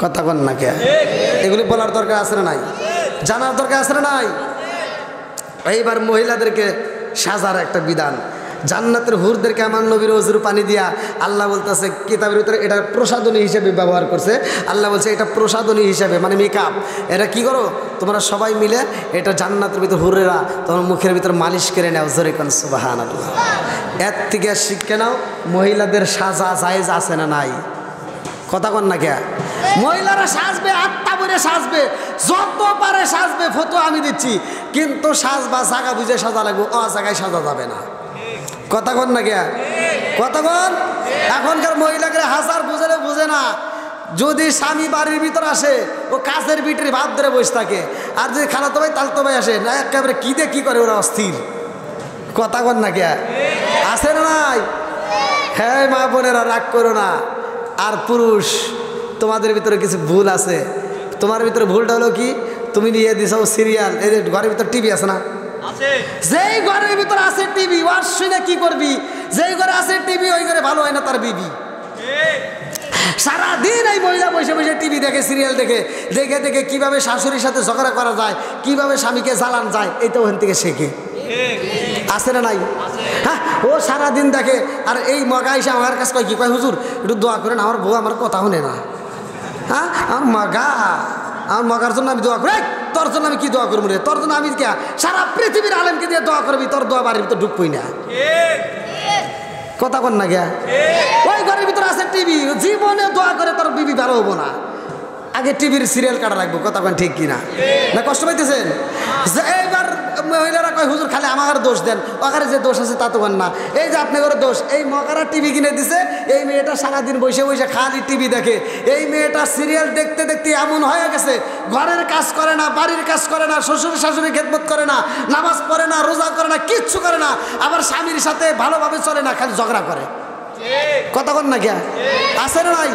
কথা কন না কে? এগুলি বলার দরকার আছে না নাই? জানার দরকার আছে না নাই? এইবার মহিলাদেরকে সাজার একটা বিধান, জান্নাতের হুরদেরকে আমার নবীর ওজুর পানি দিয়া আল্লাহ বলতেছে কিতাবের ভিতরে এটা প্রসাদনী হিসেবে ব্যবহার করছে। আল্লাহ বলছে এটা প্রসাদনী হিসেবে, মানে মেকআপ। এটা কি করো তোমরা সবাই মিলে, এটা জান্নাতের ভিতর হুরেরা তোমার মুখের ভিতর মালিশ করে নাও, জোরে কোন সুবহানাল্লাহ। এর থেকে শিক্ষা নাও মহিলাদের সাজা জায়েজ আছে না নাই? কথা কন না কে? মহিলারা সাজবে, আত্মা বলে সাজবে, যত পারে সাজবে, ফটো আমি দিচ্ছি, কিন্তু সাজবা জায়গা বুঝে সাজা লাগবে, অ জায়গায় সাজা যাবে না। কথা কন না কে? কথা কন। এখনকার মহিলাকে হাজার বুঝালে বুঝে না। যদি স্বামী বাড়ির ভিতর আসে, ও কাছের বিটির ভাব ধরে বসে থাকে, আর যদি খালাতো ভাই তালতো ভাই আসে না, একেবারে কি দিয়ে কি করে ওরা অস্থির। কথা কন না কে? আসে না নাই? হ্যাঁ মা বোনেরা রাগ করো না। আর পুরুষ, তোমাদের ভিতরে কিছু ভুল আছে। তোমার ভিতরে ভুলটা হলো কি, তুমি নিয়ে দিছো সিরিয়াল, এই যে ঘরের ভিতর টিভি আছে না, যেই ঘরের ভিতর আছে টিভি, ওয়ার শুনে কি করবি? যেই ঘরে আছে টিভি ওই ঘরে ভালো হয় না তার বিবি। সারাদিন এই মহিলা বসে বসে টিভি দেখে, সিরিয়াল দেখে, দেখে দেখে কিভাবে শাশুড়ির সাথে ঝগড়া করা যায়, কিভাবে স্বামীকে জ্বালান যায়, এইটা ওখান থেকে শেখে। আছে না নাই? হ্যাঁ, ও সারাদিন দেখে। আর এই মগা এসে আমার কাছে কয় কি, কয় হুজুর একটু দোয়া করেন, আমার বউ আমার কথা শুনে না। হ্যাঁ, আমার মগার জন্য আমি দোয়া করি। তোর জন্য আমি কি দোয়া করবো রে? তোর জন্য আমি কে সারা পৃথিবীর আলেমকে দিয়ে দোয়া করবি, তোর দোয়া বাড়ির ভিতর ঢুকবই না। কথা কন না গে? ওই ঘরের ভিতর আছে টিভি, জীবনে দোয়া করে তোর বিবি ভালো হবো না। আগে টিভির সিরিয়াল কাটা লাগবো। কথা কন ঠিক কিনা? না কষ্ট পাইতেছেন? এইবার মহিলারা কয় হুজুর খালি আমার দোষ দেন, ওখানে যে দোষ আছে তা তো না। এই যে আপনাদের দোষ, এই মকারা টিভি কিনে দিছে, এই মেয়েটা সারাদিন বসে বসে খালি টিভি দেখে। এই মেয়েটা সিরিয়াল দেখতে দেখতে এমন হয়ে গেছে, ঘরের কাজ করে না, বাড়ির কাজ করে না, শ্বশুর শাশুড়ি খেদমত করে না, নামাজ পড়ে না, রোজা করে না, কিচ্ছু করে না, আবার স্বামীর সাথে ভালোভাবে চলে না, খালি ঝগড়া করে। কথা কন না কে? আছে না নাই?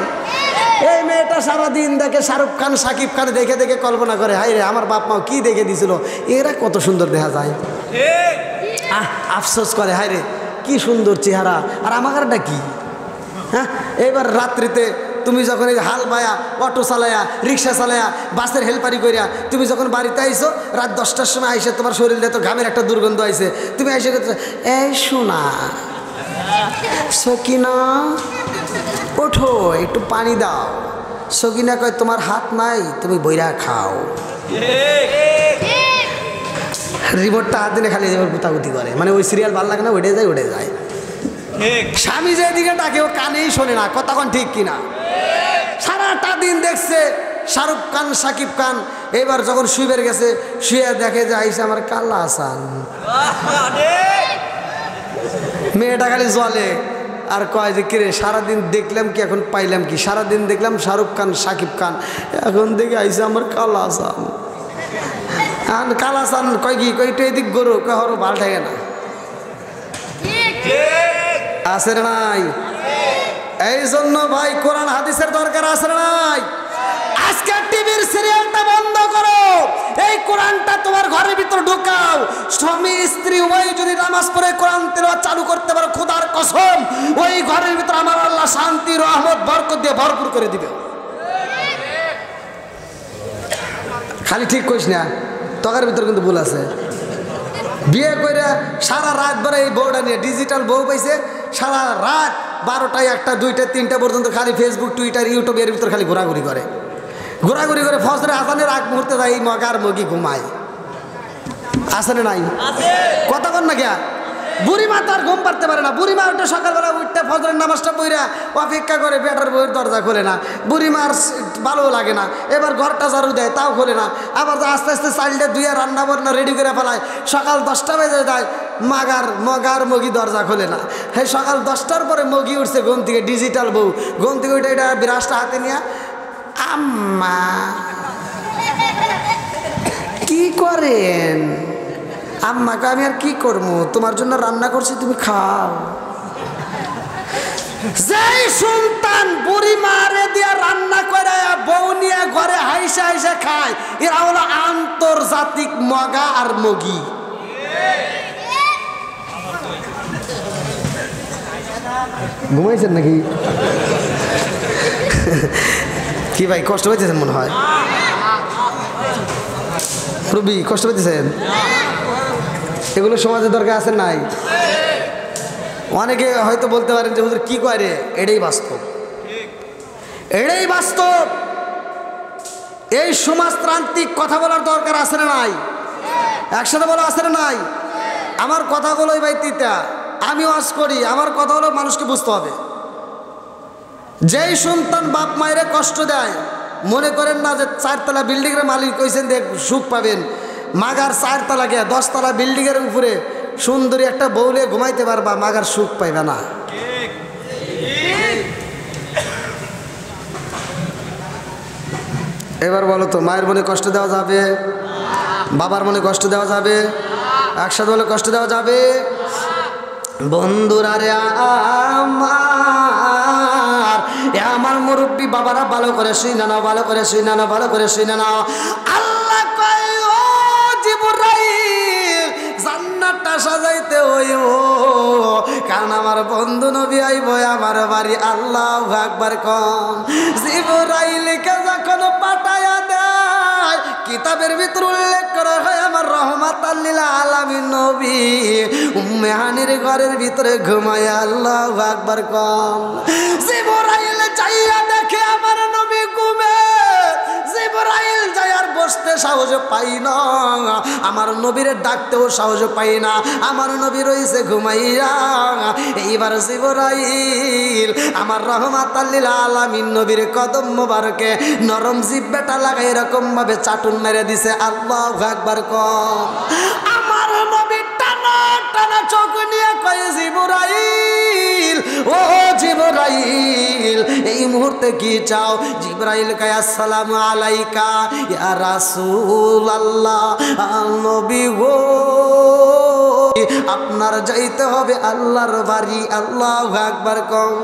এই মেয়েটা সারাদিন দেখে শাহরুখ খান, সাকিব খান দেখে দেখে কল্পনা করে, হাই রে আমার বাপ মাও কি দেখে দিছিল, এরা কত সুন্দর দেখা যায়। আফসোস করে, হাই রে কি সুন্দর চেহারা, আর আমারটা কি? হ্যাঁ, এবার রাত্রিতে তুমি যখন এই হাল বায়া, অটো চালায়া, রিক্সা চালায়া, বাসের হেল্পারি করিয়া তুমি যখন বাড়িতে আইসো, রাত 10টার সময় আইসে তোমার শরীরে তো ঘামের একটা দুর্গন্ধ আইসে, তুমি আইসে এই শোনা সকিনা ওঠো একটু পানি দাও। সকিনা কয় তোমার হাত নাই, তুমি বইরা খাও। রিমোটটা হাত দিলে খালি গুতাগুতি করে, মানে ওই সিরিয়াল ভালো লাগে না, উঠে যায় উঠে যায়। স্বামী যেদিকে ডাকে ও কানেই শোনে না। কথা কন ঠিক কিনা? সারাটা দিন দেখছে শাহরুখ খান, সাকিব খান। এবার যখন শুয়ে গেছে, শুয়ে দেখে যে আইসে আমার কাল্লা হাসান। মেয়েটা খালি জলে আর কয় যে কিরে সারাদিন দেখলাম কি, এখন পাইলাম কি? সারাদিন দেখলাম শাহরুখ খান, সাকিব খান, এখন দেখে আইসে আমার কাল্লা হাসান। কালা হাসান কয় কি, কয় একটু এদিক গরু, কয় হরো ভাল থাকে না। আছে না নাই? এই জন্য ভাই কোরআন হাদিসের দরকার আছে না নাই? আজকে টিভির সিরিয়ালটা বন্ধ করো, এই কোরআনটা তোমার ঘরের ভিতর ঢুকাও। স্বামী স্ত্রী উভয় যদি নামাজ পড়ে কোরআন তেলাওয়াত চালু করতে পারো, খোদার কসম ওই ঘরের ভিতর আমার আল্লাহ শান্তি, রহমত, বরকত দিয়ে ভরপুর করে দিবে। খালি ঠিক কইস না, তোর ভিতর কিন্তু ভুল আছে। বিয়ে করে সারা রাত ভরে এই বউটা নিয়ে, ডিজিটাল বউ পাইছে, সারা রাত 12টায় 1টা 2টা 3টা পর্যন্ত খালি ফেসবুক, টুইটার, ইউটিউব এর ভিতর খালি ঘোরাঘুরি করে, ঘোরাঘুরি করে ফজরে আজানের আগ মুহূর্তে যায় এই মগার মগি ঘুমায়। আছে না নাই? কথা কন না কে? বুড়িমা তো আর ঘুম পারতে পারে না। বুড়িমা ওটা সকালবেলা উঠতে ফজরের নামাজটা পড়া অপেক্ষা করে, বেটার বইয়ের দরজা খোলে না, বুড়িমার ভালো লাগে না। এবার ঘরটা ঝাড়ু দেয়, তাও খোলে না। আবার আস্তে আস্তে চাইল্ডে ধুয়ে রান্না বান্না রেডি করে ফেলায়, সকাল 10টা বেজে যায়, মগার মগি দরজা খোলে না। হ্যাঁ, সকাল 10টার পরে মগি উঠছে ঘুম থেকে, ডিজিটাল বউ ঘুম থেকে উঠে এটা বিরাজটা হাতে নিয়ে, আম্মা কি করেন? আম্মাকে আমি আর কি করবো, তোমার জন্য রান্না করছি, তুমি খাও। যেই সন্তান বুড়ি মারে দিয়া রান্না করে বউ নিয়ে ঘরে হাইসা হাইসা খায়, এরা হলো আন্তর্জাতিক মগা আর মগি। ঘুমাইছেন নাকি? কি ভাই কষ্ট পাইতেছেন মনে হয়? রবি কষ্ট পাইতেছেন? এগুলো সমাজের দরকার আছে নাই? অনেকে হয়তো বলতে পারেন যে হুজুর কি করে, এটাই বাস্তব, এটাই বাস্তব। এই সমাজতান্ত্রিক কথা বলার দরকার আছে না নাই? একসাথে বলা আছে না নাই? আমার কথাগুলোই ভাই তিতা, আমি ওয়াজ করি, আমার কথাগুলো মানুষকে বুঝতে হবে। যেই সন্তান বাপ মায়ের কষ্ট দেয়, মনে করেন না যে 4 তলা বিল্ডিংয়ের মালিক কইছেন দেখ সুখ পাবেন, মাগার 4 তলা গে 10 তলা বিল্ডিংয়ের উপরে সুন্দরী একটা বউলে ঘুমাইতে পারবা, মাগার সুখ পাইবে না। এবার বলো তো, মায়ের মনে কষ্ট দেওয়া যাবে? বাবার মনে কষ্ট দেওয়া যাবে? একসাথে বলে কষ্ট দেওয়া যাবে? বন্ধুরা রে আমার মুরব্বী বাবারা ভালো করে শুনে নাও, ভালো করে শুনে নাও, ভালো করে শুনে নাও। আল্লাহ কয় ও জিবরাইল জান্নাতটা সাজাইতে হইব, কারণ আমার বন্ধু নবী আইব আমার বাড়ি। আল্লাহু আকবার কম। জিবরাইলকে যখন পাঠায়া দেয়, কিতাবের ভিতর উল্লেখ করা হয় আমার রহমাতাল লিল আলামিন নবী উম্মে হানির ঘরের ভিতরে ঘুমায়। আল্লাহু আকবার কম। জিবরাইল যাইয়া দেখে আমার নবী ঘুমে। জিবরাইল যাই আর বসতে সাহস পাই না, আমার নবীরে ডাকতেও সাহস পাই না, আমার নবী রইছে ঘুমাইয়া। এইবার জিবরাইল আমার রহমাতাল লিল আলামিন নবীর কদম মোবারকে নরম জিহ্বাটা লাগাই এরকম ভাবে চাটুন মেরে দিছে। আল্লাহু আকবার কম। আমার নবী টানা টানা চোখ নিয়ে কয় জিবরাইল ও জিবরাইল এই মুহূর্তে কি চাও? জিবরাইল কয় আসসালামু আলাইকা ইয়া রাসূলুল্লাহ। নবী গো আপনার যাইতে হবে আল্লাহর বাড়ি। আল্লাহু আকবার কম।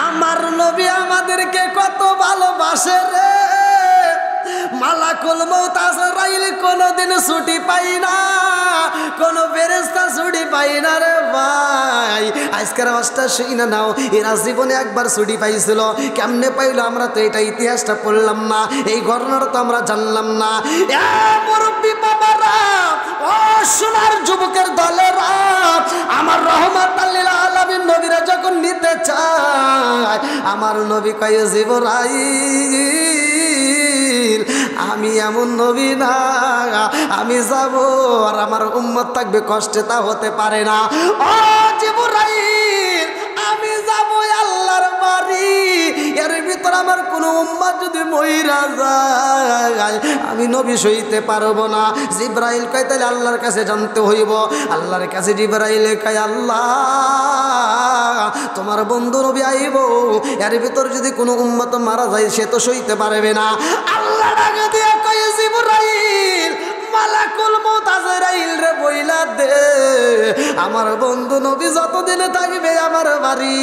আমার নবী আমাদেরকে কত ভালোবাসে রে। মালাকুল মউত আজরাইল কোনদিন ছুটি পাই না, কোন ফেরেশতা ছুটি পাই না রে ভাই। আজকের অবস্থা শুই না নাও, এরা জীবনে একবার ছুটি পাইছিল, কেমনে পাইলো আমরা তো এটা ইতিহাসটা পড়লাম না, এই ঘটনাটা তো আমরা জানলাম না। মুরব্বী বাবারা, ও সোনার যুবকের দলেরা, আমার রহমাতাল লিল আলামিন নবীরা যখন নিতে চায়, আমার নবী কয় জিবরাইল আমি এমন নবী না, আমি যাব আর আমার উম্মত থাকবে কষ্টে, তা হতে পারে না। ও জিবরাইল আমি যাব আল্লাহর বাড়ি, এর ভিতর আমার কোনো উম্মত যদি মইরা যায় আমি নবী সইতে পারবো না। জিবরাইল কয় তাহলে আল্লাহর কাছে জানতে হইব। আল্লাহর কাছে জিবরাইল কয় আল্লাহ তোমার বন্ধু নবী আইব, এর ভিতর যদি কোনো উম্মত মারা যায় সে তো সইতে পারবে না। আল্লাহ ডাকে দিয়া কয় জিবরাইল মালাকুল মউত আজরাইল রে বইলা দে আমার বন্ধু নবী যতদিন থাকবে আমার বাড়ি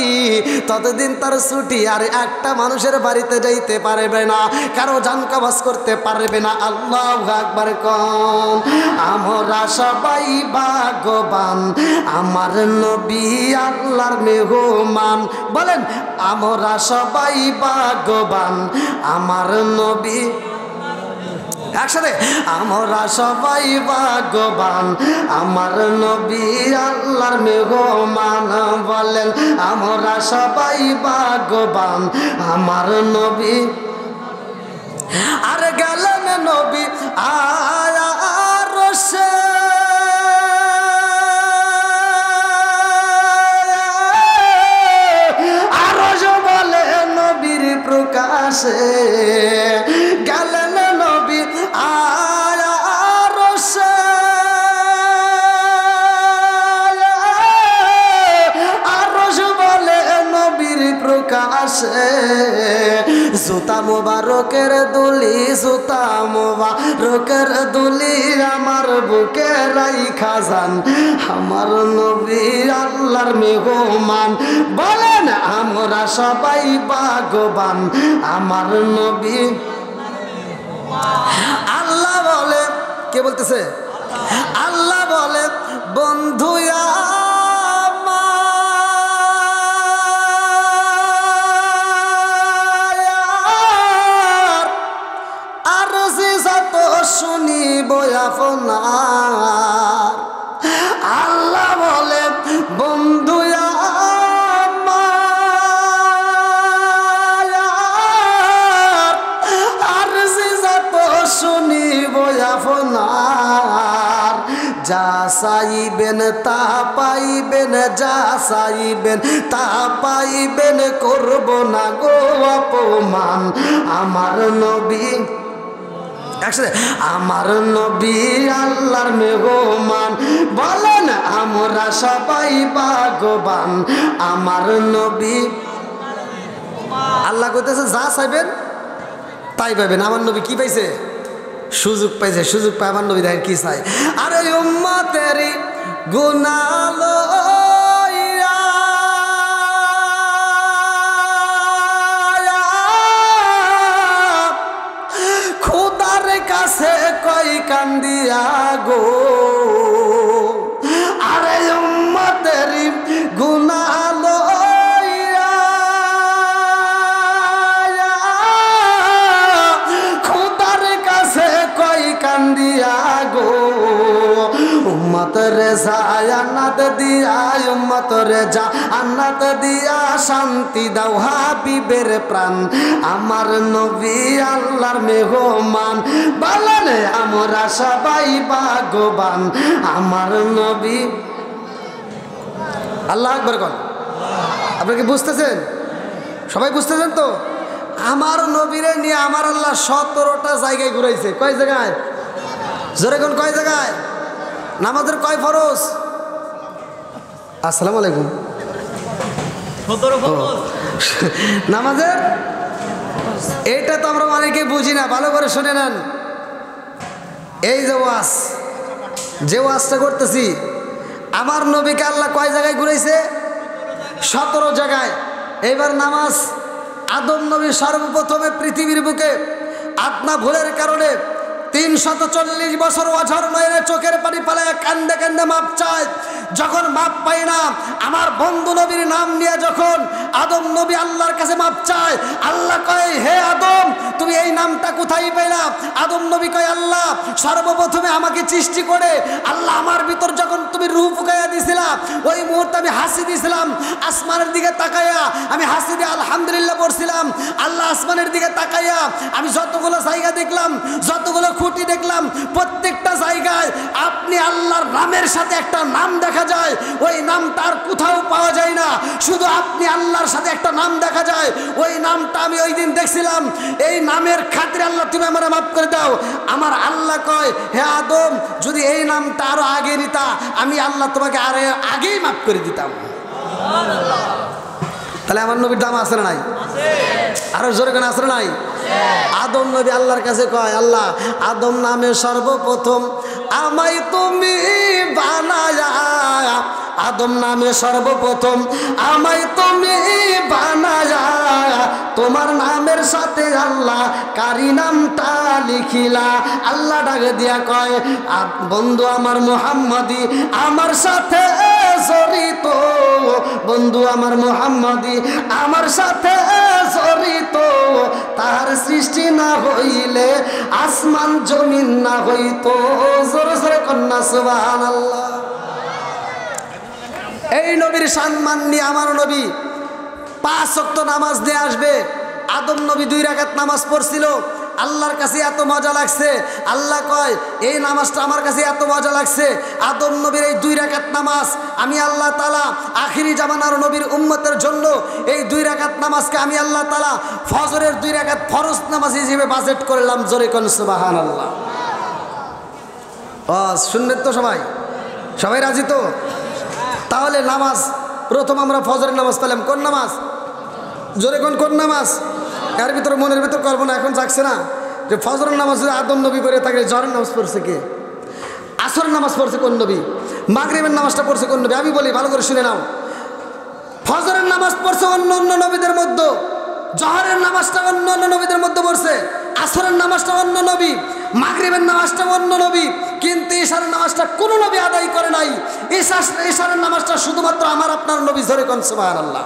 ততদিন তার ছুটি, আর একটা মানুষের বাড়িতে যাইতে পারবে না, কারো জান কবজ করতে পারবে না। আল্লাহু আকবার কম। আমরা সবাই ভাগ্যবান আমার নবী আল্লাহর মেহমান। বলেন আমরা সবাই ভাগ্যবান আমার নবী, একসাথে আমরা সবাই ভাগ্যবান আমার নবী আল্লাহর মেহমান। বলেন আমরা সবাই ভাগ্যবান আমার নবী। আর গেলেন নবী আরশে, আরশ বলে নবীর প্রকাশে, গেলেন নবী আরশে, আরশ বলে নবীর প্রকাশে। জুতা মোবারকের দুলি, জুতা মোবারকের দুলি আমার বুকে রাইখা যান আমার নবী আল্লাহর মেহমান। বলেন আমরা সবাই ভাগ্যবান আমার নবী। আল্লাহ বলে, কে বলতেছে? আল্লাহ বলে বন্ধু শুনিব আপনার। আল্লাহ বলে বন্ধু আমার আরজি যত শুনিব আপনার। যা চাইবেন তা পাইবেন, যা চাইবেন তা পাইবেন, করব না গো অপমান। আমার নবী একসাথে, আমার নবী আল্লাহর মেহমান, বলেন আমরা সবাই ভাগ্যবান। আমার নবী আল্লাহ কইতেছে যা চাইবেন তাই পাইবেন। আমার নবী কি পাইছে? সুযোগ পাইছে। সুযোগ পায় আমার নবী দেখেন কি চাই, আরে উম্মতেরই গুনাহ লইয়া খোদার কাছে কই কান্দিয়া গো, আরে উম্মতেরই গুনাহ লইয়া খোদার কাছে কই কান্দিয়া গো। উম্মত রে জান্নাত দিয়া, উম্মত রে জান্নাত দিয়া শান্তি দাও হাবিবের প্রাণ। আমার নবী আল্লাহর মেহমান, বলেন আমরা সবাই ভাগ্যবান। আমার নবী আল্লাহু আকবার কোন। আপনি কি বুঝতেছেন? সবাই বুঝতেছেন তো? আমার নবীরে নিয়ে আমার আল্লাহ 17টা জায়গায় ঘুরাইছে। কয় জায়গায়? জোরে কোন কয় জায়গায়? নামাজের কয় ফরজ? আসসালামু আলাইকুম। 17 ফরজ নামাজের এইটা তো আমরা অনেকে বুঝি না, ভালো করে শুনে নেন। এই যে ওয়াজ, যে ওয়াজটা করতেছি, আমার নবীকে আল্লাহ কয় জায়গায় ঘুরাইছে? 17 জায়গায়। এইবার নামাজ, আদম নবী সর্বপ্রথমে পৃথিবীর বুকে আপনা ভুলের কারণে 340 বছর অঝর নয়নে চোখের পানি পালায় কান্দে কান্দে মাপ চায়। যখন মাপ পাই না, আমার বন্ধু নবীর নাম নিয়ে যখন আদম নবী আল্লাহর কাছে মাপ চায়, আল্লাহ কয় হে আদম তুমি এই নামটা কোথায় পেলা? আদম নবী কয় আল্লাহ সর্বপ্রথমে আমাকে সৃষ্টি করে আল্লাহ আমার ভিতর যখন তুমি রূহ ফুকাইয়া দিছিলা, ওই মুহূর্তে আমি হাসি দিছিলাম। আসমানের দিকে তাকাইয়া আমি হাসি দিয়ে আলহামদুলিল্লাহ পড়ছিলাম। আল্লাহ আসমানের দিকে তাকাইয়া আমি যতগুলো জায়গা দেখলাম, যতগুলো খুঁটি দেখলাম, প্রত্যেকটা জায়গায় আপনি আল্লাহর নামের সাথে একটা নাম দেখা যায়। ওই নামটা আর কোথাও পাওয়া যায় না, শুধু আপনি আল্লাহর সাথে একটা নাম দেখা যায়। ওই নামটা আমি ওই দিন দেখছিলাম। এই নামের খাতিরে আল্লাহ তুমি আমার মাফ করে দাও। আমার আল্লাহ কয় হে আদম যদি এই নামটা আরো আগে নিতা, আমি আল্লাহ তোমাকে আরো আগেই মাফ করে দিতাম। তাহলে আমার নবীর দাম আছে না নাই? আরো জোরে কেন আছে না নাই? আদম নবী আল্লাহর কাছে কয় আল্লাহ আদম নামে সর্বপ্রথম আমায় তুমি বানায়া, আদম নামে সর্বপ্রথম আমায় তুমি বানায়া, তোমার নামের সাথে আল্লাহ কারি নামটা লিখিলা। আল্লাহ ডাকে দিয়া কয় বন্ধু আমার মুহাম্মদি আমার সাথে জড়িত, বন্ধু আমার মুহাম্মদি আমার সাথে জড়িত। তার সৃষ্টি না হইলে আসমান জমিন না হইতো। জোরে জোরে কন্যা সুবহানাল্লাহ। এই নবীর সম্মান নিয়ে আমার নবী 5 ওয়াক্ত নামাজ দিয়ে আসবে। আদম নবী 2 রাকাত নামাজ পড়ছিল, আল্লাহর কাছে এত মজা লাগছে। আল্লাহ কয় এই নামাজটা আমার কাছে এত মজা লাগছে, আদম নবীর এই 2 রাকাত নামাজ আমি আল্লাহ তাআলা আখিরি জামানার নবীর উম্মতের জন্য এই 2 রাকাত নামাজকে আমি আল্লাহ তাআলা ফজরের 2 রাকাত ফরজ নামাজ হিসেবে বাজেট করলাম। জোরে কোন সুবহানাল্লাহ। শুনলেন তো সবাই? সবাই রাজি তো? তাহলে নামাজ প্রথম আমরা ফজরের নামাজ পেলাম। কোন নামাজ? জোরে কোন নামাজ? এর ভিতরে মনের ভিতর করবো না, এখন যাচ্ছে না যে ফজরের নামাজ যদি আদম নবী করে থাকে, জহরের নামাজ পড়ছে কে? আসরের নামাজ পড়ছে কোন নবী? মাগরিবের নামাজটা পড়ছে কোন নবী? আমি বলি ভালো করে শুনে নাও। ফজরের নামাজ পড়ছে অন্য অন্য নবীদের মধ্যে, জহরের নামাজটা অন্য অন্য নবীদের মধ্যে পড়ছে, আসরের নামাজটা অন্য নবী, মাগরিবের নামাজটা অন্য নবী, কিন্তু ঈশার নামাজটা কোনো নবী আদায় করে নাই। ঈশার নামাজটা শুধুমাত্র আমার আপনার নবী। জোরে কোন সুবহানাল্লাহ।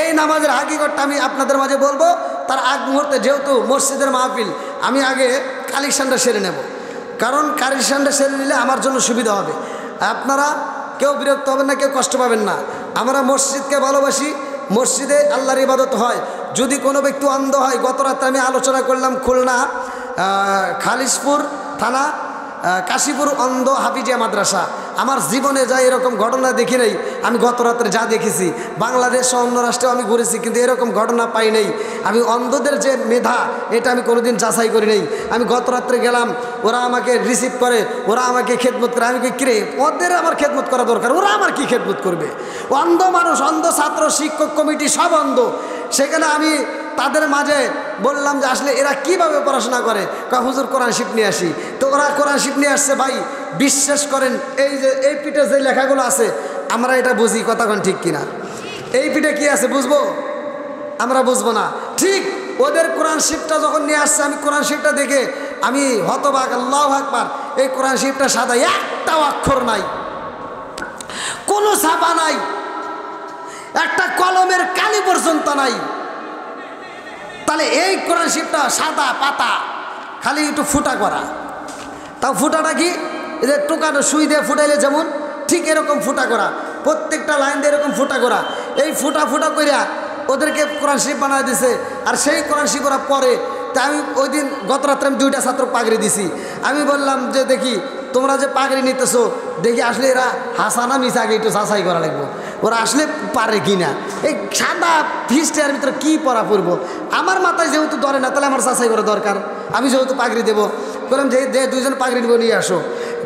এই নামাজের হাকিকতটা আমি আপনাদের মাঝে বলবো। তার আগ মুহূর্তে যেহেতু মসজিদের মাহফিল, আমি আগে কালেকশনটা সেরে নেব। কারণ কারির সামনে সেরে নিলে আমার জন্য সুবিধা হবে। আপনারা কেউ বিরক্ত হবেন না, কেউ কষ্ট পাবেন না। আমরা মসজিদকে ভালোবাসি, মসজিদে আল্লাহর ইবাদত হয়। যদি কোনো ব্যক্তি অন্ধ হয়, গত রাতে আমি আলোচনা করলাম খুলনা খালিশপুর থানা কাশীপুর অন্ধ হাফিজিয়া মাদ্রাসা। আমার জীবনে যা এরকম ঘটনা দেখি নাই। আমি গত রাত্রে যা দেখেছি, বাংলাদেশ অন্য রাষ্ট্রেও আমি ঘুরেছি, কিন্তু এরকম ঘটনা পাই নাই। আমি অন্ধদের যে মেধা, এটা আমি কোনোদিন যাচাই করি নাই। আমি গত রাত্রে গেলাম, ওরা আমাকে রিসিভ করে, ওরা আমাকে খেদমত করে। আমি কিরে, ওদের আমার খেদমত করা দরকার, ওরা আমার কি খেদমত করবে? অন্ধ মানুষ, অন্ধ ছাত্র, শিক্ষক কমিটি সব অন্ধ। সেখানে আমি তাদের মাঝে বললাম যে আসলে এরা কিভাবে পড়াশোনা করে। হুজুর কোরআন শিফ নিয়ে আসি। তো ওরা কোরআন শিফ নিয়ে আসছে। ভাই বিশ্বাস করেন, এই যে এই পিঠে যে লেখাগুলো আছে, আমরা এটা বুঝি, কথাক্ষণ ঠিক কিনা? এই পিঠে কি আছে বুঝবো? আমরা বুঝবো না। ঠিক ওদের কোরআন শিফটা যখন নিয়ে আসছে, আমি কোরআন শিফটা দেখে আমি হতবাক, আল্লাহু আকবার। এই কোরআন শিফটা সাদা, একটাও অক্ষর নাই, কোনো ছাপা নাই, একটা কলমের কালি পর্যন্ত নাই। তাহলে এই কোরআন শিফটা সাদা পাতা, খালি একটু ফুটা করা। তাও ফুটাটা কি, এই যে টোকানো সুই দিয়ে ফুটাইলে যেমন, ঠিক এরকম ফুটা করা, প্রত্যেকটা লাইন দিয়ে এরকম ফুটা করা। এই ফুটা ফুটা করিয়া ওদেরকে কোরআন শিফ বানায় দিছে। আর সেই কোরআন শিফ ওরা পরে। তা আমি ওই দিন গত রাত্রে আমি 2টা ছাত্র পাগড়ি দিছি। আমি বললাম যে দেখি তোমরা যে পাগড়ি নিতেছো, দেখি আসলে এরা হাসানা মিশা, আগে একটু যাচাই করা লাগবো, ওরা আসলে পারে কি না। এই সাদা ফিস্টের ভিতরে কী পড়া পড়বো? আমার মাথায় যেহেতু ধরে না, তাহলে আমার যাচাই করা দরকার। আমি যেহেতু পাগড়ি দেবো, বললাম যে 2জন পাগড়ি নেবো, নিয়ে আসো।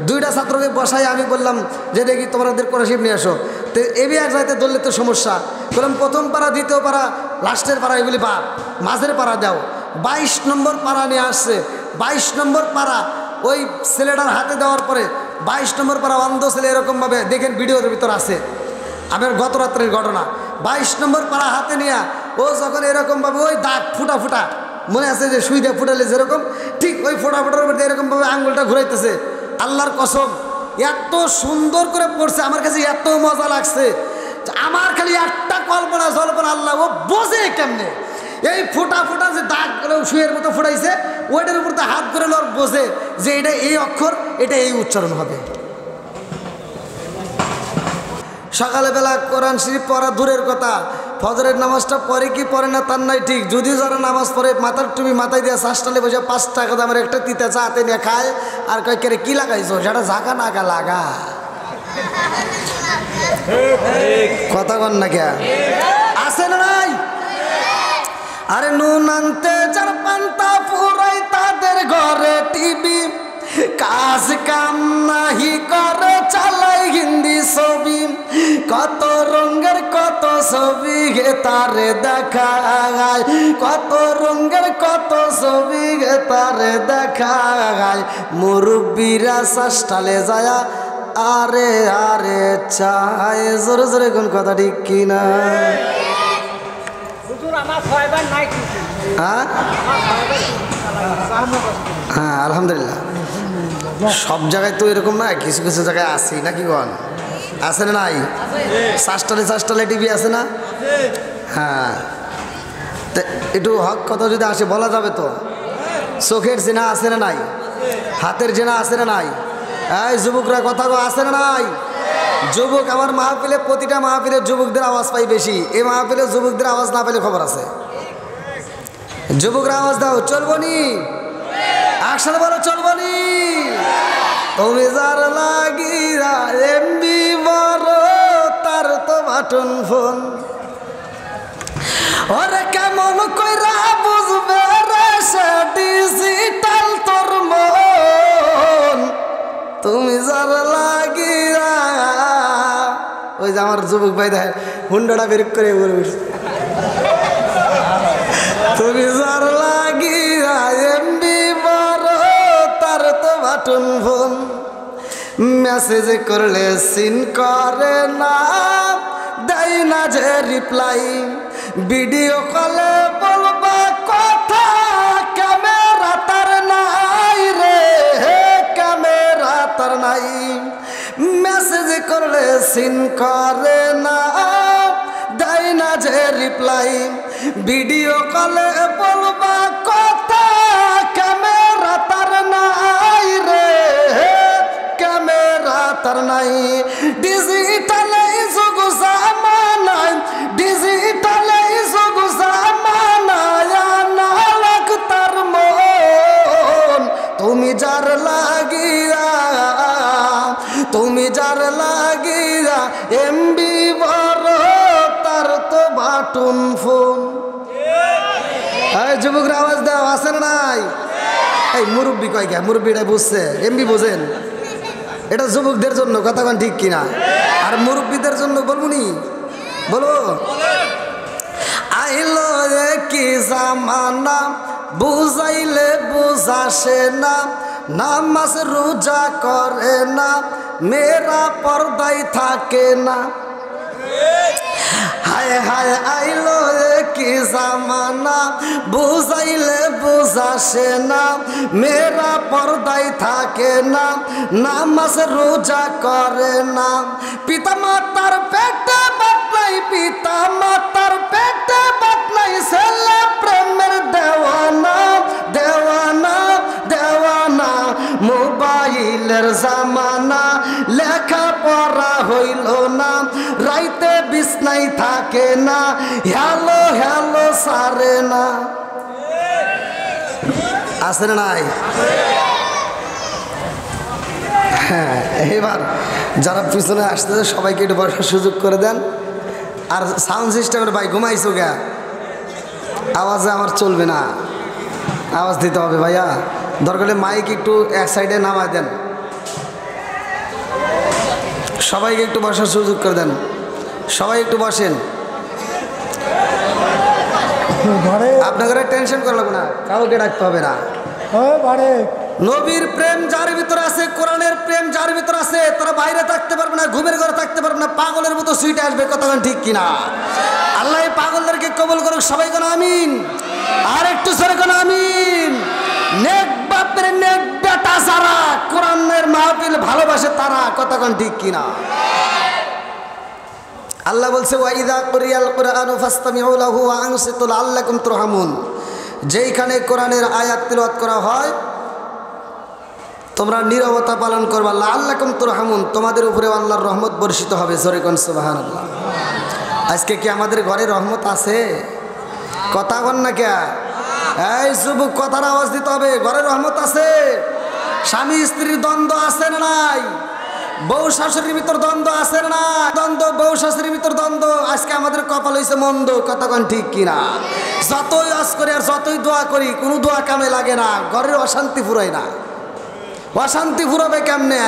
2টা ছাত্রকে বসাই আমি বললাম যে দেখি তোমাদের কোরআন শিফ নিয়ে আসো। তো এবি এক যাইতে ধরলে তো সমস্যা। বললাম প্রথম পাড়া, দ্বিতীয় পাড়া, লাস্টের পাড়া, এগুলি বাদ, মাঝের পাড়া দাও। 22 নম্বর পাড়া নিয়ে আসছে। 22 নম্বর পাড়া ওই ছেলেটার হাতে দেওয়ার পরে 22 নম্বর পাড়া অন্ধ ছেলে এরকমভাবে দেখেন, ভিডিওর ভিতর আছে, আমার গত রাত্রের ঘটনা। 22 নম্বর পাড়া হাতে নিয়ে ও যখন এরকমভাবে ওই দাগ ফুটা ফুটা, মনে আছে যে সুই দিয়ে ফুটালে যেরকম, ঠিক ওই ফোটা ফোটার মধ্যে এরকমভাবে আঙুলটা ঘুরাইতেছে। আল্লাহর কসম, এত সুন্দর করে পড়ছে, আমার কাছে এত মজা লাগছে। আমার খালি একটা কল্পনা জল্পনা, আল্লাহ ও বোঝে কেমনে এই ফোটা ফোটা যে দাগ সুইয়ের মতো ফুটাইছে, ওইটার উপর তো হাত করে লোক বোঝে যে এটা এই অক্ষর, এটা এই উচ্চারণ হবে। সকালবেলা কোরআন শরীফ পড়া দূরের কথা, ফজরের নামাজটা পড়ে কি পড়ে না তার নাই ঠিক। যদিও যারা নামাজ পড়ে, মাথার টুপি মাথায় দিয়ে শ্বাসটালে বসে 5 টাকা দামের একটা তিতা চা হাতে নিয়ে খায়, আর কয় কেরে কি লাগাইছো, সেটা ঝাঁকা নাকা লাগা। কথা কন না কে আছে না নাই? আরে নুন আনতে যার পান্তা ফুরাই, তাদের ঘরে টিভি, কাজ কাম নাহি করে, চালাই হিন্দি ছবি। কত রঙের কত ছবি গে তারে দেখায়, কত রঙের কত ছবি গে তারে দেখায়। মুরব্বীরা শ্বাসটালে যায়া আরে আরে চায়। জোরে জোরে কোন কথা ঠিক কিনা? হ্যাঁ আলহামদুলিল্লাহ, সব জায়গায় তো এরকম না, কিছু কিছু জায়গায় আসি নাকি গন, আছে না নাই? শ্বাসটালে শ্বাসটালে টিভি আছে না? হ্যাঁ, একটু হক কথা যদি আসে বলা যাবে তো। চোখের জেনা আছে না নাই? হাতের জেনা আছে না নাই? এই যুবকরা কথা আছে না নাই? যুবক, আমার মাহফিলে, প্রতিটা মাহফিলে যুবকদের আওয়াজ পাই বেশি। এই মাহফিলে যুবকদের আওয়াজ না পেলে খবর আছে। যুবকরা আওয়াজ দাও, চলবো নি? একসাথে বলো, চলবো নি? তুমি যার লাগিরা এমবি বড়, তার তো বাটন ফোন। ওরে কেমন কইরা বুঝবে রে সে ডিজিটাল তোর মন, তুমি যার লাগিরা। ওই যে আমার যুবক ভাই দেয় হুন্ডাটা বের করে বলবে, তুমি যার লাগিরা এমবি বড়, তার তো বাটন ফোন। মেসেজ করলে সিন করে না, দেয় না যে রিপ্লাই। ভিডিও কলে বলবা কথা, ক্যামেরা তার নাই রে, ক্যামেরা তার নাই। মেসেজ করলে সিন করে না, দেয় না যে রিপ্লাই। ভিডিও কলে বলবা কথা, ক্যামেরা তার নাই রে, এমবি বড় তার তো বাটন ফোন। এই যুবকরা আওয়াজ দাও, আছে না নাই? এই মুরব্বী কয় কে? মুরব্বীটা বুঝছে, এমবি বোঝেন? এটা যুবকদের জন্য, কথা কোন ঠিক কিনা? আর মুরব্বীদের জন্য বলবুনি, বলো। আইলো কি জামানা বুঝাইলে বুঝাসে না, নামাজ রোজা করে না, মেয়েরা পর্দায় থাকে না। হায় হায় আইলো কি জামানা বুঝাইলে বুঝাসে না, মেয়েরা পর্দায় থাকে না, নামাজ রোজা করে না। পিতা মাতার পেটে বাত নাই, পিতা মাতার পেটে বাত নাই, ছেলে প্রেমের দেওয়ানা দেওয়ানা দেওয়ানা। মোবাইলের জামানা লেখা পড়া হইল না, রাইতে বিছনাই থাকে না, হ্যালো হ্যালো সারে না। আছে না নাই? হ্যাঁ, এবার যারা পিছনে আসতেছে সবাইকে একটু বসার সুযোগ করে দেন। আর সাউন্ড সিস্টেমের ভাই ঘুমাইছো গা, আওয়াজে আমার চলবে না, আওয়াজ দিতে হবে ভাইয়া। দরকার হলে মাইক একটু এক সাইডে নামায় দেন, সবাইকে একটু বসার সুযোগ করে দেন। সবাই একটু বসেন, আপনাদের টেনশন করা লাগবে না, কাউকে ডাকতে হবে না। নবীর প্রেম যার ভিতরে আছে, কোরআনের প্রেম যার ভিতরে আছে, তারা বাইরে থাকতে পারবে না, ঘুমের ঘরে থাকতে পারবে না, পাগলের মতো সুইটে আসবে। কতক্ষণ ঠিক কিনা? আল্লাহ এই পাগলদেরকে কবুল করুক, সবাই কোন আমিন। আর একটু সরে কোন আমিন। নেক বাপের নেক বেটা যারা কোরআনের মাহফিল ভালোবাসে তারা, কতক্ষণ ঠিক কিনা? আল্লাহ বলছে ওয়াইদা কুরিয়াল কুরআনু ফাসতামিউ লাহু ওয়া আনসিতু লাআল্লাকুম তুরহামুন। যেইখানে কোরআনের আয়াত তিলাওয়াত করা হয় তোমরা নীরবতা পালন করবা, লাআল্লাকুম তুরহামুন, তোমাদের উপরে আল্লাহর রহমত বর্ষিত হবে। জোরে কোন সুবহানাল্লাহ। আজকে কি আমাদের ঘরে রহমত আছে? কথা বল না কে? এই যুবক, কথার আওয়াজ দিতে হবে। ঘরে রহমত আছে? স্বামী স্ত্রীর দ্বন্দ্ব আছে না নাই? বউ শাশুড়ির ভিতর দ্বন্দ্ব আছে না? দ্বন্দ্ব, বউ শাশুড়ির ভিতর দ্বন্দ্ব। আজকে আমাদের কপাল হয়েছে মন্দ, কতক্ষণ ঠিক কিনা? যতই আজ করি আর যতই দোয়া করি, কোনো দোয়া কামে লাগে না, ঘরের অশান্তি ফুরায় না। অশান্তি ফুরাবে কেমনে?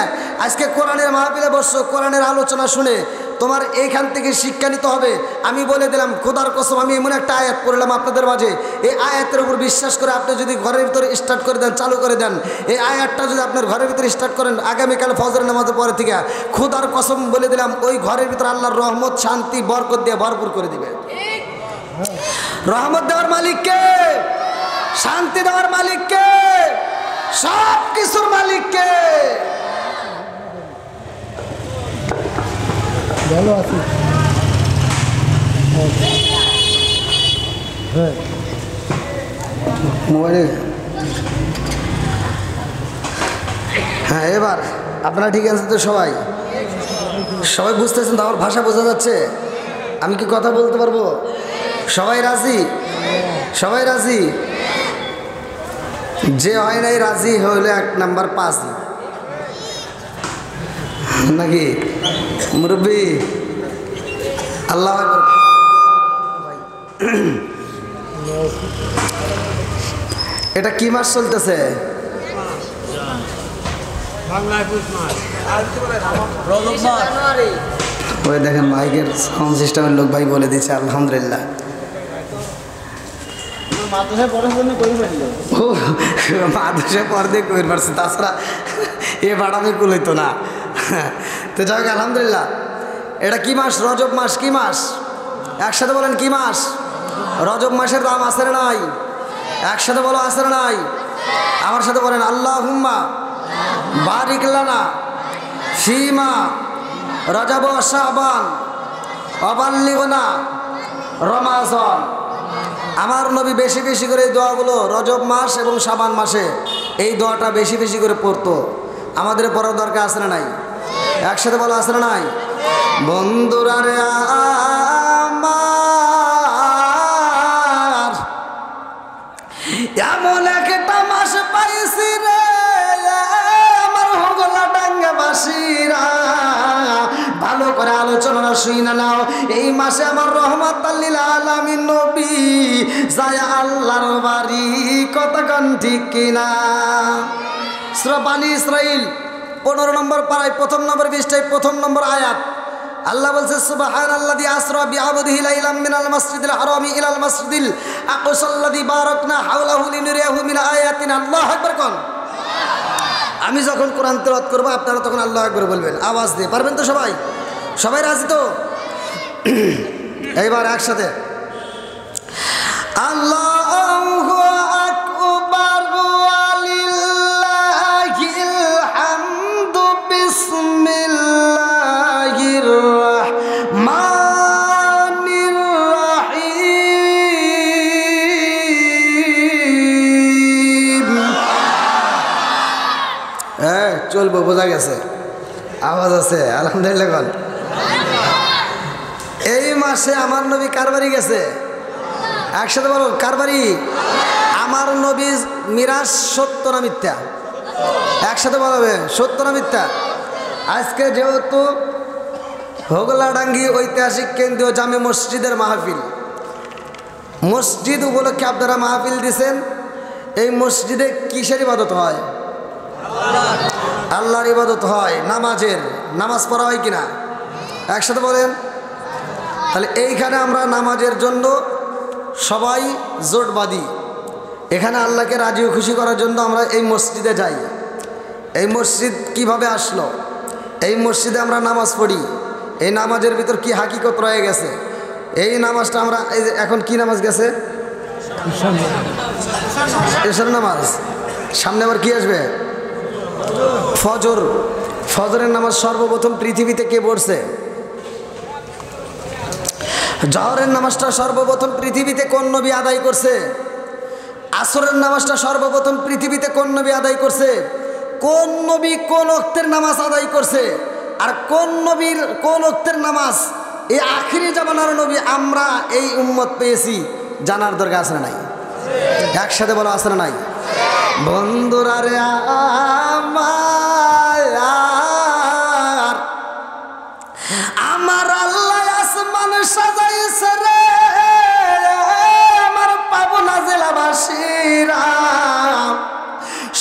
আজকে কোরআনের মাহফিলে বসছো, কোরআনের আলোচনা শুনে তোমার এইখান থেকে শিক্ষা নিতে হবে। আমি বলে দিলাম, খোদার কসম, আমি এমন একটা আয়াত পড়লাম আপনাদের মাঝে, এই আয়াতের উপর বিশ্বাস করে আপনি যদি ঘরের ভিতরে স্টার্ট করে দেন, চালু করে দেন, এই আয়াতটা যদি আপনার ঘরের ভিতরে স্টার্ট করেন, আগামীকাল ফজরের নামাজের পরে থেকে, খোদার কসম বলে দিলাম, ওই ঘরের ভিতরে আল্লাহর রহমত, শান্তি, বরকত দিয়ে ভরপুর করে দিবে। রহমত দেওয়ার মালিককে, শান্তি দেওয়ার মালিককে, সব কিছুর মালিককে। ভালো আছি। মোবাইলে হ্যাঁ, এবার আপনারা ঠিক আছে তো? সবাই সবাই বুঝতেছেন তো? আমার ভাষা বোঝা যাচ্ছে? আমি কি কথা বলতে পারবো? সবাই রাজি? সবাই রাজি? যে হয় নাই রাজি হইলে 1 নাম্বার 5 নাকি মুরব্বী? আল্লাহ এটা কি মাস চলতেছে? ওই দেখেন মাইকের সাউন্ড সিস্টেমের লোক ভাই বলে দিচ্ছে আলহামদুলিল্লাহ। মাদ্রাসা পর্দে কই পারছে, তাছাড়া এ ভাড়ামে কুলইতো না। তো যাই হোক আলহামদুলিল্লাহ। এটা কি মাস? রজব মাস। কি মাস? একসাথে বলেন, কি মাস? রজব মাসের দাম আছে না নাই? একসাথে বলো, আছে না নাই? আমার সাথে বলেন, আল্লাহুম্মা বারিক লানা ফিমা রজব ওয়া শাবান ওয়া বাল্লিগনা রমাজান। আমার নবী বেশি বেশি করে এই দোয়াগুলো রজব মাস এবং শাবান মাসে এই দোয়াটা বেশি বেশি করে পড়তো। আমাদের পড়ার দরকার আছে না নাই? একসাথে বলো, আছে না নাই? বন্ধুরা রে আমার, এমন একটা মাস পাইছি রে আমার হগলা ডাঙ্গা বাসীরা, ভালো করে আলোচনা শুইনা নাও। এই মাসে আমার রহমাতাল লিল আলামিন নবী যায় আল্লাহর বাড়ি, কতক্ষণ ঠিক কিনা? সূরা বানী ইসরাইল 15 নম্বর পারায় 1 নম্বর পৃষ্ঠায় 1 নম্বর আয়াত আল্লাহ বলছে সুবহানাল্লাযী আসরা বিআবদিহি লাইলাম মিনাল মাসজিদিল হারামি ইলাল মাসজিদিল আকসাল্লাযী বারাকনা হাওলাহু লিনুরিয়াহু মিন আয়াতিনা। আল্লাহু আকবার কোন। আমি যখন কোরআন তেলাওয়াত করব আপনারা তখন আল্লাহু আকবার বলবেন আওয়াজ দিয়ে। পারবেন তো সবাই? সবাই রাজি তো? এইবার একসাথে আল্লাহু আকবার ওয়ালিল্লাহিল হামদু বিসমিল্লাহির রাহমানির রাহিম। চলবো, বোঝা গেছে, আওয়াজ আছে আলহামদুলিল্লাহ বল। এই মাসে আমার নবী কার বাড়ি গেছে? একসাথে বলো, কার বাড়ি? আমার নবী মিরাজ সত্য না মিথ্যা? একসাথে বলবে, সত্য না মিথ্যা? আজকে যেহেতু হোগলাডাঙ্গি ঐতিহাসিক কেন্দ্রীয় জামে মসজিদের মাহফিল, মসজিদ উপলক্ষে আপনারা মাহফিল দিছেন। এই মসজিদে কিসের ইবাদত হয়? আল্লাহর ইবাদত হয়, নামাজের। নামাজ পড়া হয় কিনা? একসাথে বলেন। তাহলে এইখানে আমরা নামাজের জন্য সবাই জোট বাঁধি। এখানে আল্লাহকে রাজি ও খুশি করার জন্য আমরা এই মসজিদে যাই। এই মসজিদ কিভাবে আসলো? এই মসজিদে আমরা নামাজ পড়ি। এই নামাজের ভিতর কি হাকিকত রয়ে গেছে? এই নামাজটা আমরা এখন কি নামাজ গেছে? এশার নামাজ। সামনে আবার কি আসবে? ফজর। ফজরের নামাজ সর্বপ্রথম পৃথিবীতে কে পড়ছে? জহরের নামাজটা সর্বপ্রথম পৃথিবীতে কোন নবী আদায় করছে? আসরের নামাজটা সর্বপ্রথম পৃথিবীতে কোন নবী আদায় করছে? কোন নবী কোন ওক্তের নামাজ আদায় করছে? আর কোন নবীর কোন ওক্তের নামাজ এই আখিরি জামানার নবী আমরা এই উম্মত পেয়েছি জানার দরকার আছে না নাই? একসাথে বলো, আছে না নাই? বন্ধুরা রে আমার আল্লাহ আসমান সাজাইছে রে আমার পাবনা জেলাবাসীরা।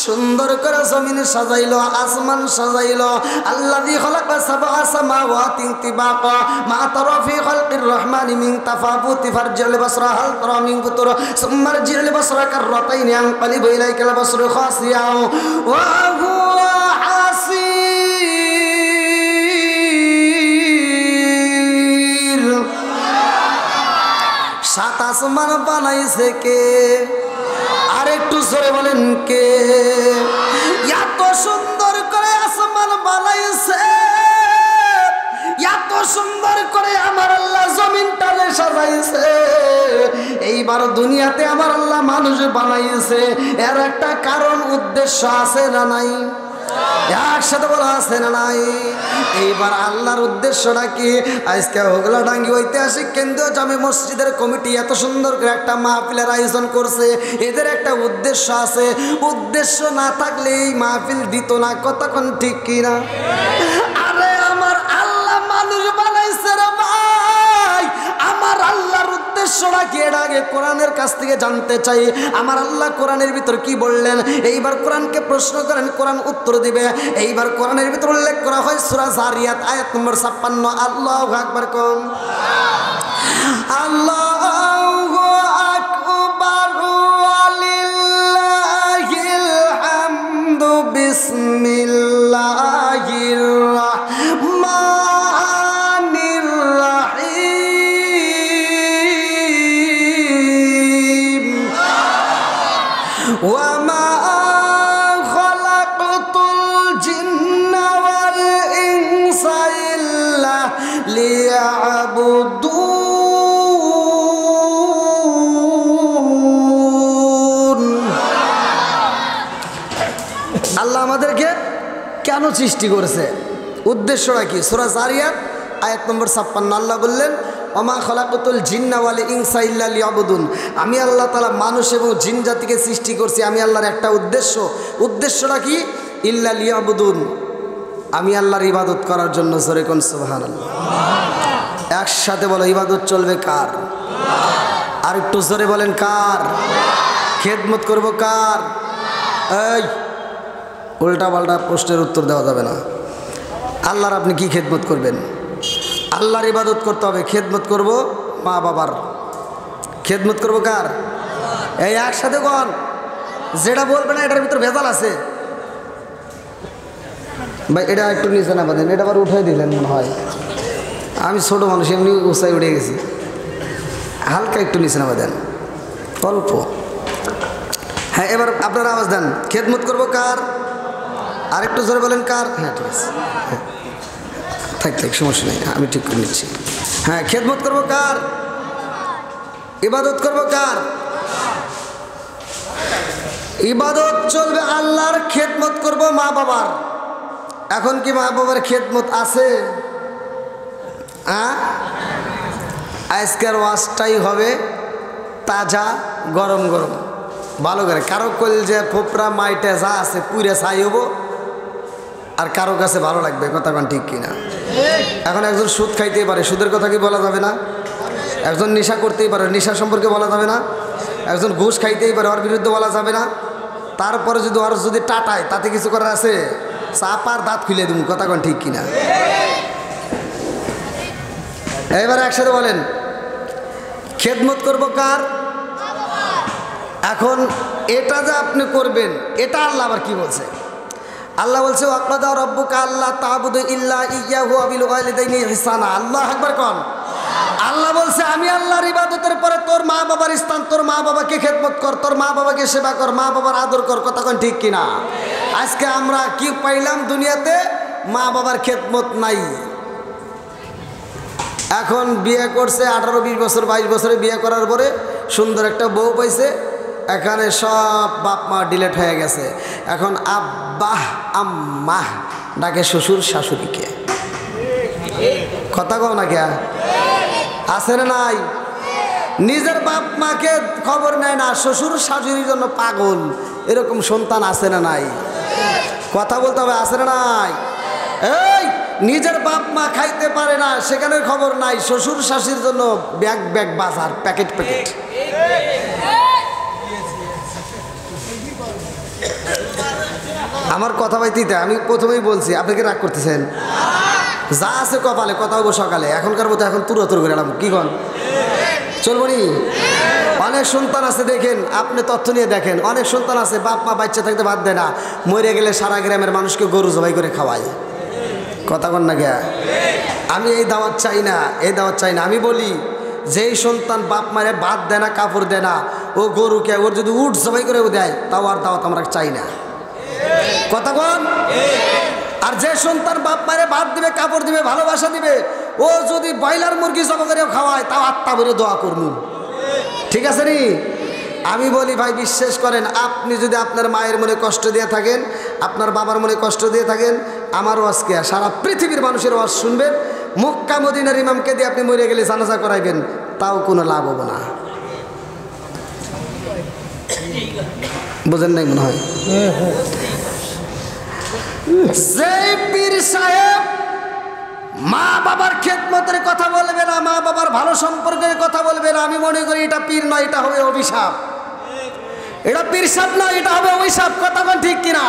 সুন্দর করে জমিন সাজাইলো, আসমান সাজাইলো। আল্লাযী খালাকা সাবআ সামাওয়াতিন তিবাকা মা তারা ফি খালকির রহমানি মিন তাফাবুতি ফারজিল বাসরা হাল তারা মিন ফুতুর সুম্মা রজিল বাসরা কাররাতাইন ইয়ানকালিবু ইলাইকাল বাসরু খাসিয়া ওয়া হুয়া হাসির। সাত আসমান বানাইছে কে? আর একটু জোরে বলেন কে? এত সুন্দর করে আসমান বানাইছে, এত সুন্দর করে আমার আল্লাহ জমিনটারে সাজাইছে। এইবার দুনিয়াতে আমার আল্লাহ মানুষ বানাইছে, এর একটা কারণ উদ্দেশ্য আছে না নাই? একসাথে বলা আছে না নাই? এইবার আল্লাহর উদ্দেশ্যটা কি? আজকে হোগলাডাঙ্গি ঐতিহাসিক কেন্দ্রীয় জামে মসজিদের কমিটি এত সুন্দর করে একটা মাহফিলের আয়োজন করছে। এদের একটা উদ্দেশ্য আছে, উদ্দেশ্য না থাকলে এই মাহফিল দিত না। কতক্ষণ ঠিক কিনা? আরে আমার আল্লাহ মানুষ বানাইছে রে ভাই। আমার আল্লাহর উদ্দেশ্যটা কি? এর আগে কোরআনের কাছ থেকে জানতে চাই আমার আল্লাহ কোরআনের ভিতর কি বললেন। এইবার কোরআনকে প্রশ্ন করেন, কোরআন উত্তর দিবে। এইবার কোরআনের ভিতর উল্লেখ করা হয় সূরা যারিয়াত আয়াত নম্বর 56। আল্লাহু আকবার কোন। আল্লাহু আকবার ওয়ালিল্লাহিল হামদু বিসমিল্লাহির রাহমানির রাহিম। ওয়া মা খালাকতুল জিন্না ওয়াল ইনসা ইল্লা লিয়াবুদুন। আল্লাহ আমাদেরকে কেন সৃষ্টি করেছে? উদ্দেশ্যটা কি? সূরা যারিয়াত আয়াত নম্বর 56 আল্লাহ বললেন ওমা খলাকতুল জিন্না ওয়াল ইনসা ইল্লা লিয়াবুদুন। আমি আল্লাহ তাআলা মানুষ এবং জিন জাতিকে সৃষ্টি করছি আমি আল্লাহর একটা উদ্দেশ্যটা কি? ইল্লা লিয়াবুদুন, আমি আল্লাহর ইবাদত করার জন্য জোরে কোন সুবহানাল্লাহ। একসাথে বলো, ইবাদত চলবে কার? আর একটু জোরে বলেন কার? খেদমত করব কার? এই উল্টা পাল্টা প্রশ্নের উত্তর দেওয়া যাবে না। আল্লাহর আপনি কি খেদমত করবেন? আল্লাহর ইবাদত করতে হবে। খেদমত করব মা বাবার। খেদমত করব কার? এই একসাথে কোন, যেটা বলবে না এটার ভিতর ভেজাল আছে ভাই। এটা একটু নিচে না বাঁধেন, এটা আবার উঠাই দিলেন মনে হয়। আমি ছোট মানুষ, এমনি উঁচাই উঠে গেছি। হালকা একটু নিচে না বাঁধেন, অল্প। হ্যাঁ, এবার আপনারা আওয়াজ দেন। খেদমত করব কার? আরেকটু জোরে বলেন কার? হ্যাঁ ঠিক আছে, থাক সমস্যা নেই, আমি ঠিক করে নিচ্ছি। হ্যাঁ, খেদমত করব কার? ইবাদত করব কার? ইবাদত চলবে আল্লাহর, খেদমত করব মা বাবার। এখন কি মা বাবার খেদমত আছে? আজকের ওয়াজটাই হবে তাজা গরম গরম ভালো করে। কারো কলজে ফোপরা মাইটে যা আছে পুরে ছাই হবো, আর কারো কাছে ভালো লাগবে। কথা কোন ঠিক কিনা? এখন একজন সুদ খাইতেই পারে, সুদের কথা কি বলা যাবে না? একজন নেশা করতেই পারে, নেশা সম্পর্কে বলা যাবে না? একজন ঘুষ খাইতেই পারে, ওর বিরুদ্ধে বলা যাবে না? তারপরে যদি ওর যদি টাটায়, তাতে কিছু করার আছে? চাপার দাঁত খুলে দিন। কথা কোন ঠিক কিনা? এবার একসাথে বলেন, খেদমত করব কার? এখন এটা যে আপনি করবেন, এটা আল্লাহ আবার কি বলছে? আল্লাহ বলছে ওয়াক্কাদা রাব্বুকা আল্লা তা'বুদু ইল্লা ইয়্যাহু ওয়া বিল ওয়ালিদাইনি ইহসানা। আল্লাহু আকবার কোন। আল্লাহ বলছে আমি আল্লাহর ইবাদতের পরে তোর মা বাবার স্থান, তোর মা বাবাকে খেদমত কর, তোর মা বাবাকে সেবা কর, মা বাবার আদর কর। কথা কোন ঠিক কিনা? আজকে আমরা কি পাইলাম দুনিয়াতে? মা বাবার খেদমত নাই। এখন বিয়ে করছে 18-20 বছর 22 বছরে বিয়ে করার পরে সুন্দর একটা বউ পাইছে, এখানে সব বাপ মা ডিলেট হয়ে গেছে। এখন আব্বা আম্মা ডাকে শ্বশুর শাশুড়িকে। কথা কও না কে? আছে না নাই? নিজের বাপ মাকে খবর নেয় না, শ্বশুর শাশুড়ির জন্য পাগল। এরকম সন্তান আছে না নাই? কথা বলতে হবে, আছে না নাই? এই নিজের বাপ মা খাইতে পারে না, সেখানে খবর নাই, শ্বশুর শাশুড়ির জন্য ব্যাগ ব্যাগ বাজার, প্যাকেট প্যাকেট। আমার কথা পাইতে আমি প্রথমেই বলছি, আপনি কি রাগ করতেছেন? যা আছে কপালে, কথা হবো সকালে। এখনকার মতো এখন তুরাতুর করে এলাম, কি কন? চলবো নি? অনেক সন্তান আছে, দেখেন আপনি তথ্য নিয়ে দেখেন, অনেক সন্তান আছে বাপ মা বাচ্চা থাকতে বাদ দেয় না, মরে গেলে সারা গ্রামের মানুষকে গরু জবাই করে খাওয়ায়। কথা কন না কে? আমি এই দাওয়াত চাই না, এই দাওয়াত চাই না। আমি বলি যেই সন্তান বাপ মারে ভাত দেয় না, কাপড় দেয় না, ও গরুকে ওর যদি উঠ জবাই করেও দেয়, তাও আর দাওয়াত আমরা চাই না। কথা কন। আর যে সন্তান বাপ মারে ভাত দিবে, কাপড় দিবে, ভালোবাসা দিবে, ও যদি ব্রয়লার মুরগি জবাই করেও খাওয়ায়, তাও আত্মা ভরে দোয়া করবো। ঠিক আছে নি? আমি বলি ভাই, বিশ্বাস করেন, আপনি যদি আপনার মায়ের মনে কষ্ট দিয়ে থাকেন, আপনার বাবার মনে কষ্ট দিয়ে থাকেন, আমারও আজকে সারা পৃথিবীর মানুষের ওয়াজ শুনবেন, মক্কা মদিনার ইমামকে দিয়ে আপনি মরে গেলে জানাজা করাইবেন, তাও কোনো লাভ হবে না। বুঝেন নাই মনে হয়? যে পীর সাহেব মা বাবার খেদমতের কথা বলবে না, মা বাবার ভালো সম্পর্কের কথা বলবে না, আমি মনে করি এটা পীর নয়, এটা হবে অভিশাপ। এটা পীর সাহেব নয়, এটা হবে অভিশাপ। কথা বল ঠিক কিনা?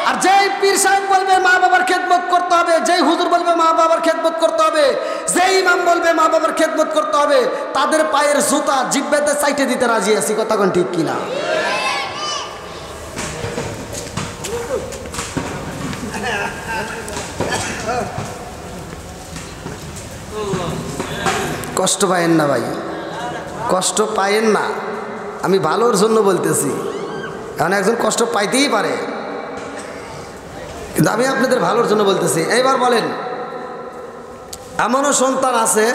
আর যেই পীর সাহেব বলবে মা বাবার খেদমত করতে হবে, যেই হুজুর বলবে মা বাবার খেদমত করতে হবে, যেই ইমাম বলবে মা বাবার খেদমত করতে হবে, তাদের পায়ের জুতা জিব্বাতে চাইটে দিতে রাজি আছি। কথা কোন ঠিক কিনা? কষ্ট পায়েন না ভাই, কষ্ট পায়েন না। আমি ভালোর জন্য বলতেছি, কারণ একজন কষ্ট পাইতেই পারে, কিন্তু আমি আপনাদের ভালোর জন্য বলতেছি। এইবার বলেন, এমনও সন্তান আছে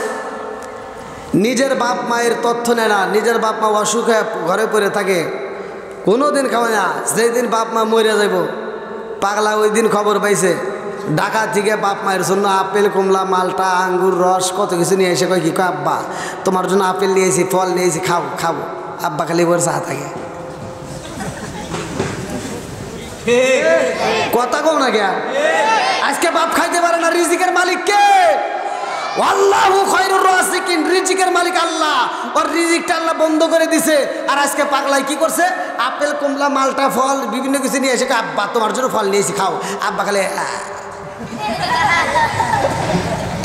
নিজের বাপ মায়ের তথ্য নেয় না, নিজের বাপ মা অসুখে ঘরে পড়ে থাকে, কোনো দিন খাওয়ায় না। যেই দিন বাপ মা মরে যাইব, পাগলা ওই দিন খবর পাইছে, ঢাকা থেকে বাপ মায়ের জন্য আপেল, কমলা, মালটা, আঙ্গুর রস কত কিছু নিয়ে এসে কয় কি, কয় আব্বা তোমার জন্য আপেল নিয়েছি, ফল নিয়েছি, খাবো খাবো। আব্বা খালি বলে চা থাকে। কথা কও না কে? আজকে বাপ খাইতে পারে না, রিজিকের মালিক কে? আল্লাহু খায়রুর রাযিকিন, রিজিকের মালিক আল্লাহ। ওর রিজিকটা আল্লাহ বন্ধ করে দিছে। আর আজকে পাগলাই কি করছে? আপেল, কমলা, মালটা, ফল বিভিন্ন কিছু নিয়ে এসে আব্বা তোমার জন্য ফল নিয়েছি খাও। আব্বা খালে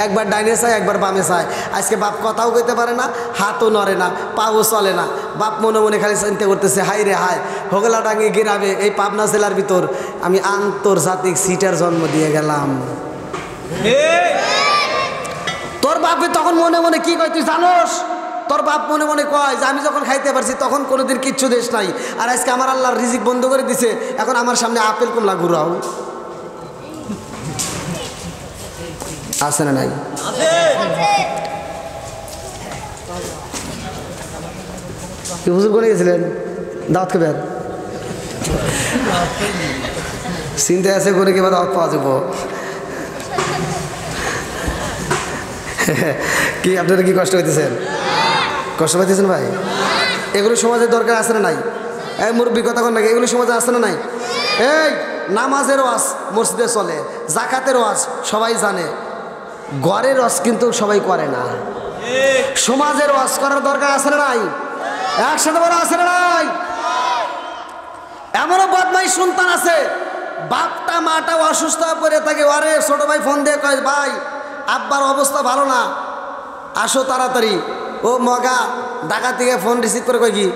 একবার ডাইনে চায়, একবার বামে চায়। আজকে বাপ কথাও কইতে পারে না, হাতও নড়ে না, পাও চলে না। বাপ মনে মনে খালি চিন্তা করতেছে, হাই রে হায়, হোগলাডাঙ্গি গ্রামে এই পাবনা জেলার ভিতর আমি আন্তর্জাতিক সিটার জন্ম দিয়ে গেলাম। তোর বাপে তখন মনে মনে কি কয় তুই জানোস? তোর বাপ মনে মনে কয় যে আমি যখন খাইতে পারছি তখন কোনোদিন কিচ্ছু দেশ নাই, আর আজকে আমার আল্লাহর রিজিক বন্ধ করে দিছে, এখন আমার সামনে আপেল কমলা ঘুরাও। আছে না নাই? কি হুজুর করে গেছিলেন দাওয়াত খাবেন? চিন্তা আছে করে কিবা দাওয়াত পাওয়া যাব? কি আপনারা কি কষ্ট হইতেছেন? কষ্ট পাইতেছেন ভাই? এগুলো সমাজের দরকার আছে না নাই? এই মুরব্বী কথা কন নাকি, এগুলো সমাজে আছে না নাই? এই নামাজের ওয়াজ মসজিদে চলে, জাকাতের ওয়াজ সবাই জানে, ঘরের ওয়াজ কিন্তু সবাই করে না। সমাজের ওয়াজ করার দরকার আছে না নাই? একসাথে বড় আছে না নাই? এমনও বদমাই সন্তান আছে, বাপটা মাটা অসুস্থ হয়ে পড়ে থাকে, আরে ছোট ভাই ফোন দিয়ে কয় ভাই আব্বার অবস্থা ভালো না, আসো তাড়াতাড়ি। ও মগা ঢাকা থেকে ফোন রিসিভ করে কয় কি,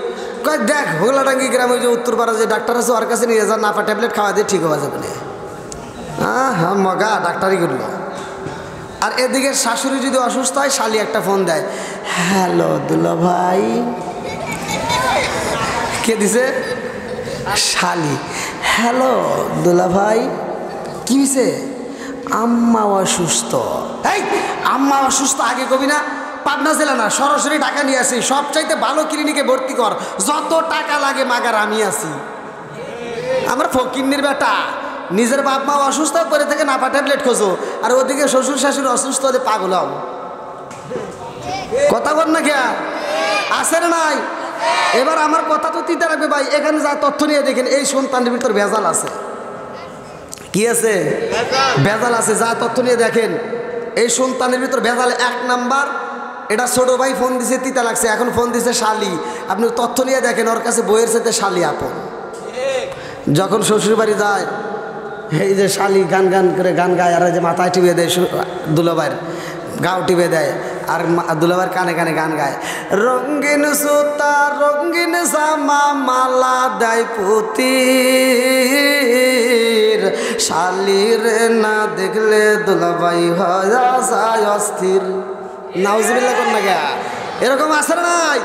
কয় দেখ হোগলাডাঙ্গি গ্রামে যে উত্তরপাড়া যে ডাক্তার আছে ওর কাছে নিয়ে যা, নাপা ট্যাবলেট খাওয়া দিয়ে ঠিক হওয়া যাবে না। হ্যাঁ মগা ডাক্তারই করলো। আর এদিকে শাশুড়ি যদি অসুস্থ হয়, শালি একটা ফোন দেয়, হ্যালো দুলা ভাই। কে দিছে? শালি। হ্যালো দুলা ভাই, কি হয়েছে? আম্মা অসুস্থ। এই আম্মা অসুস্থ আগে কবি না? পাবনা জেলা না, সরাসরি টাকা নিয়ে আসি, সবচাইতে ভালো ক্লিনিকে ভর্তি কর, যত টাকা লাগে মাগার আমি আছি। আমার ফকিন্নির বেটা, নিজের বাপ মা অসুস্থ করে থেকে নাপা ট্যাবলেট খোঁজো, আর ওদিকে শ্বশুর শাশুড়ি অসুস্থ হলে পাগল হও। কথা বল না কে? আছে না নাই? এবার আমার কথা তো তিতে রাখবে ভাই। এখানে যা তথ্য নিয়ে দেখেন, এই সন্তানের ভিতর ভেজাল আছে। কি আছে? ভেজাল আছে। যা তথ্য নিয়ে দেখেন, এই সন্তানের ভিতর ভেজাল। 1 নাম্বার, এটা ছোট ভাই ফোন দিছে তিতা লাগছে, এখন ফোন দিছে শালি। আপনি তথ্য নিয়ে দেখেন, ওর কাছে বইয়ের সাথে শালি আপন। যখন শ্বশুর বাড়ি যায়, এই যে শালি গান গান করে গান গায়, আর যে মাথায় টিপে দেয় দুলাভাইয়ের গাও টিপে দেয়, আর দুলাভাইয়ের কানে কানে গান গায়, রঙিন সুতা রঙিন জামা মালা দেয় পুতির, শালির না দেখলে দুলাভাই হয়ে যায় অস্থির। নাউজুবিল্লাহ কোন না গা? এরকম আছে না নাই?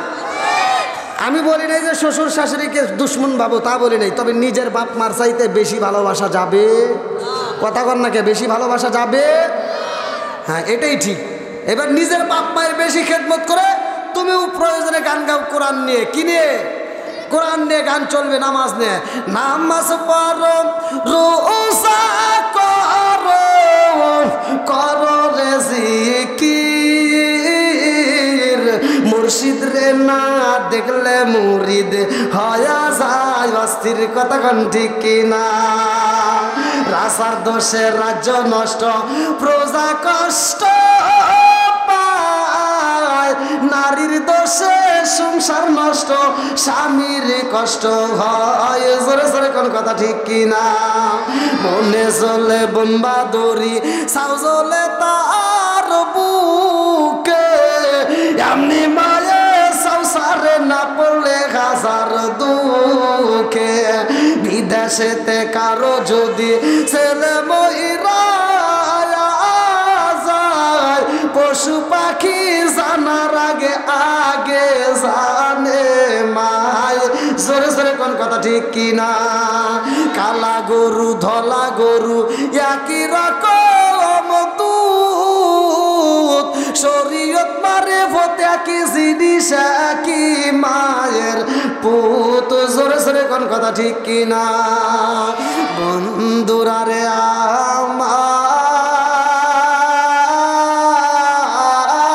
আমি বলি নাই যে শ্বশুর শাশুড়িকে দুশ্মন ভাবো, তা বলি নাই, তবে নিজের বাপ মার চাইতে বেশি ভালোবাসা যাবে। কথা কর না কে? বেশি ভালোবাসা যাবে। হ্যাঁ এটাই ঠিক। এবার নিজের বাপ মায়ের বেশি খেদমত করে তুমিও প্রয়োজনে গান গাও, কোরআন নিয়ে। কি নিয়ে? কোরআন নিয়ে গান চলবে, নামাজ নিয়ে। নামাজ পড়ো, রোজা করো, করো রে জিকির, মুর্শিদ রে না দেখলে মুরিদ হয়া যায় অস্থির। কথা কোন ঠিক কিনা? রাজার দোষে রাজ্য নষ্ট, প্রজা কষ্ট পায়, নারীর দোষে সংসার নষ্ট, স্বামীর কষ্ট হয়। জোরে জোরে কোন কথা ঠিক কিনা? মনে চলে বোম্বা দড়ি, সাউ চলে তার বুকে, এমনি মায়ে সংসারে না পড়লে হাজার দুঃখে। বিদেশেতে কারো যদি ছেলে মহিরা যায়, পশু পাখি জানার আগে আগে জানে মায়। জোরে জোরে কোন কথা ঠিক কিনা? কালা গরু ধলা গরু একই রকম দুধ, শরীয়ত মারে ভোতে একই জিনিস একই মায়ের পুত। জোরে জোরে কোন কথা ঠিক কিনা? বন্ধুরা রে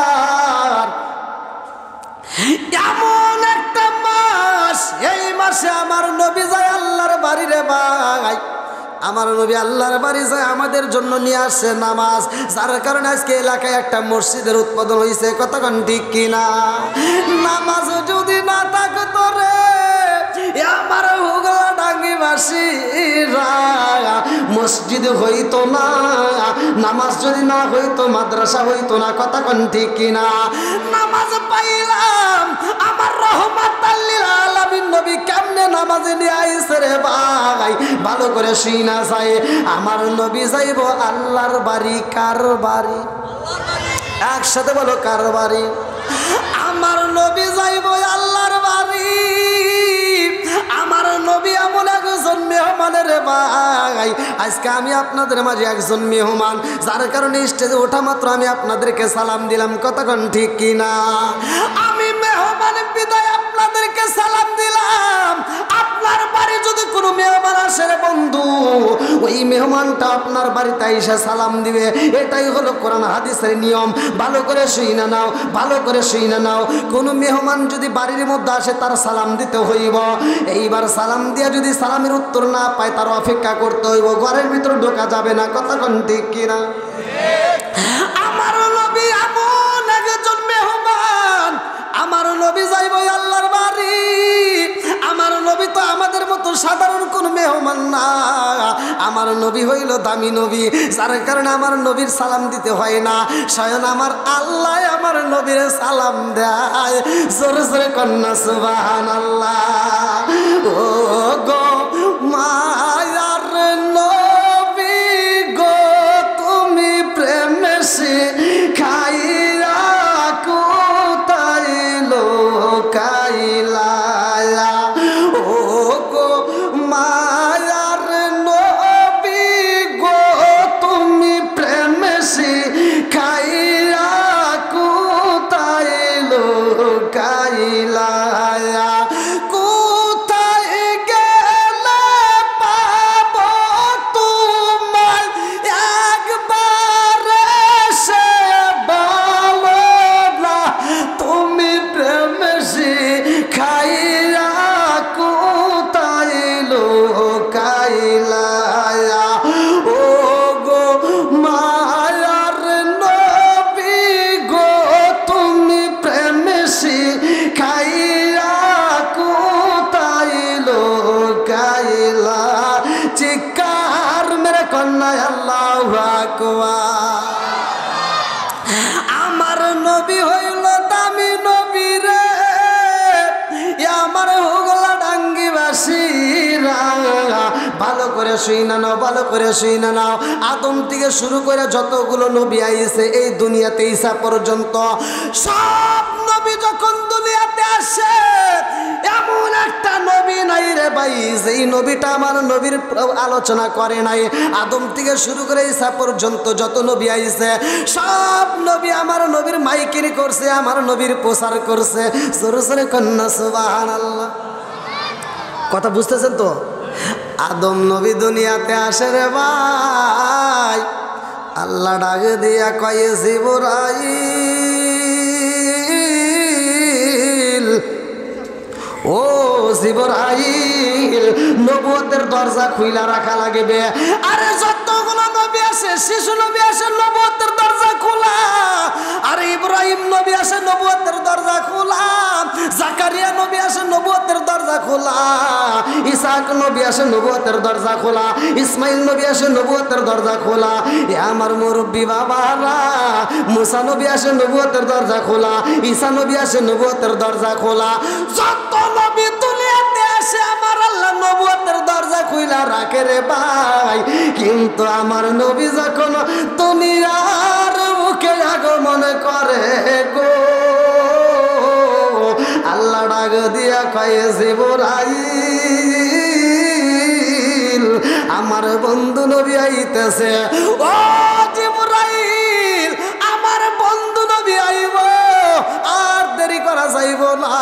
আমার, এমন একটা মাস, এই মাসে আমার নবী যায় আল্লাহর বাড়ি রে ভাই, আমার নবী আল্লাহর বাড়ি যায় আমাদের জন্য নিয়ে আসছে নামাজ, যার কারণে আজকে এলাকায় একটা মসজিদের উৎপাদন হয়েছে। কতক্ষণ ঠিক কিনা? নামাজ যদি না থাকতো রে আমার হুগলা ডাঙ্গিবাসীরা, মসজিদ হইতো না, নামাজ যদি না হইতো মাদ্রাসা হইতো না। কতক্ষণ ঠিক কিনা? নামাজ পাইলাম আমার রহমাতাল লিল আলামিন নবী কেমনে নামাজে নিয়ে আইছে রে ভাই, ভালো করে শুনা যায়। আমার নবী যাইব আল্লাহর বাড়ি। কার বাড়ি? একসাথে বলো, কার বাড়ি? আমার নবী যাইব আল্লাহর বাড়ি। আমার নবী এমন একজন মেহমানের ভাই, আজকে আমি আপনাদের মাঝে একজন মেহমান, যার কারণে স্টেজে ওঠা মাত্র আমি আপনাদেরকে সালাম দিলাম। কতক্ষণ ঠিক কিনা? আমি মেহমান বিদায় আপনাদেরকে সালাম দিলাম। আপনার বাড়ি যদি কোনো মেহমান আসে রে বন্ধু, ওই মেহমানটা আপনার বাড়িতে এসে সালাম দিবে। এটাই হলো কোরআন হাদিসের নিয়ম। ভালো করে শুইনা নাও, ভালো করে শুইনা নাও। কোনো মেহমান যদি বাড়ির মধ্যে আসে তার সালাম দিতে হইব। এইবার সালাম দিয়া যদি সালামের উত্তর না পায় তার অপেক্ষা করতে হইব, ঘরের ভিতরে ঢোকা যাবে না। কতক্ষণ ঠিক কিনা? আমার নবী এমন একজন মেহমান, আমার নবী যাইব আল্লাহর বাড়ি। আমার নবী তো আমাদের মতো সাধারণ কোন মেহমান না, আমার নবী হইল দামি নবী, যার কারণে আমার নবীর সালাম দিতে হয় না, স্বয়ং আমার আল্লাহ আমার নবীর সালাম দেয়। জোরে জোরে কন্যা সুবহানাল্লাহ। ও গো মায়ার নবী গো, তুমি প্রেমে শিখাইয়া কোথায় লোকাইলা। ও গো মায়ার নবী গো, তুমি প্রেমে শিখাইয়া কোথায় লোকাইলা। কোথায় গেলে পাবো তোমায় একবার সে বলো না, তুমি প্রেমে শিখাইয়া কোথায় লোকাইলা। ও গো মায়ার নবী গো, তুমি প্রেমে শিখাইয়া কোথায় লোকাইলা। চিৎকার মেরে কন্যায় আল্লাহু আকবার। আমার নবী হইল দামি নবী রে, আমার হুগলা ডাঙ্গিবাসীরা, ভালো করে শুইনা নাও, ভালো করে শুইনা নাও। আদম থেকে শুরু করে যতগুলো নবী আইছে এই দুনিয়াতে ঈসা পর্যন্ত, সব নবী যখন দুনিয়াতে আসে এমন একটা নবী নাই রে ভাই যেই নবীটা আমার নবীর আলোচনা করে নাই। আদম থেকে শুরু করে ঈসা পর্যন্ত যত নবী আইছে সব নবী আমার নবীর মাইকিরি করছে, আমার নবীর প্রচার করছে। জোরে জোরে কন্যা সুবহানাল্লাহ। কথা বুঝতেছেন তো? আদম নবী দুনিয়াতে আসে রে ভাই, আল্লাহ ডাকে দিয়া কয়ে জিবরাইল, ও জিবরাইল, নবুয়তের দরজা খুইলা রাখা লাগবে। আরে যতগুলো নবী আসে, শিশু নবী আসে, নবুয়তের দরজা খোলা। আরে ইব্রাহিম নবী আসে, নবুয়তের দরজা খোলা। জাকারিয়া নবী আসে, নবুয়তের দরজা খোলা। ইসাক নবী আসে, নবুয়তের দরজা খোলা। ইসমাইল নবী আসে, নবুয়তের দরজা খোলা। এ আমার মুরব্বী বাবারা, মুসা নবী আসে, নবুয়তের দরজা খোলা। ঈসা নবী আসে, নবুয়তের দরজা খোলা। যত নবী দুনিয়াতে আসে আমার আল্লাহ নবুয়তের দরজা খুইলা রাখে রে ভাই। কিন্তু আমার নবী যখন দুনিয়ার মুখে আগমন করে গো, আল্লাহ ডাক দিয়া কয়ে জিবরাইল, আমার বন্ধু নবী আইতেছে। ও জিবরাইল, আমার বন্ধু নবী আইব, আর দেরি করা যাইব না।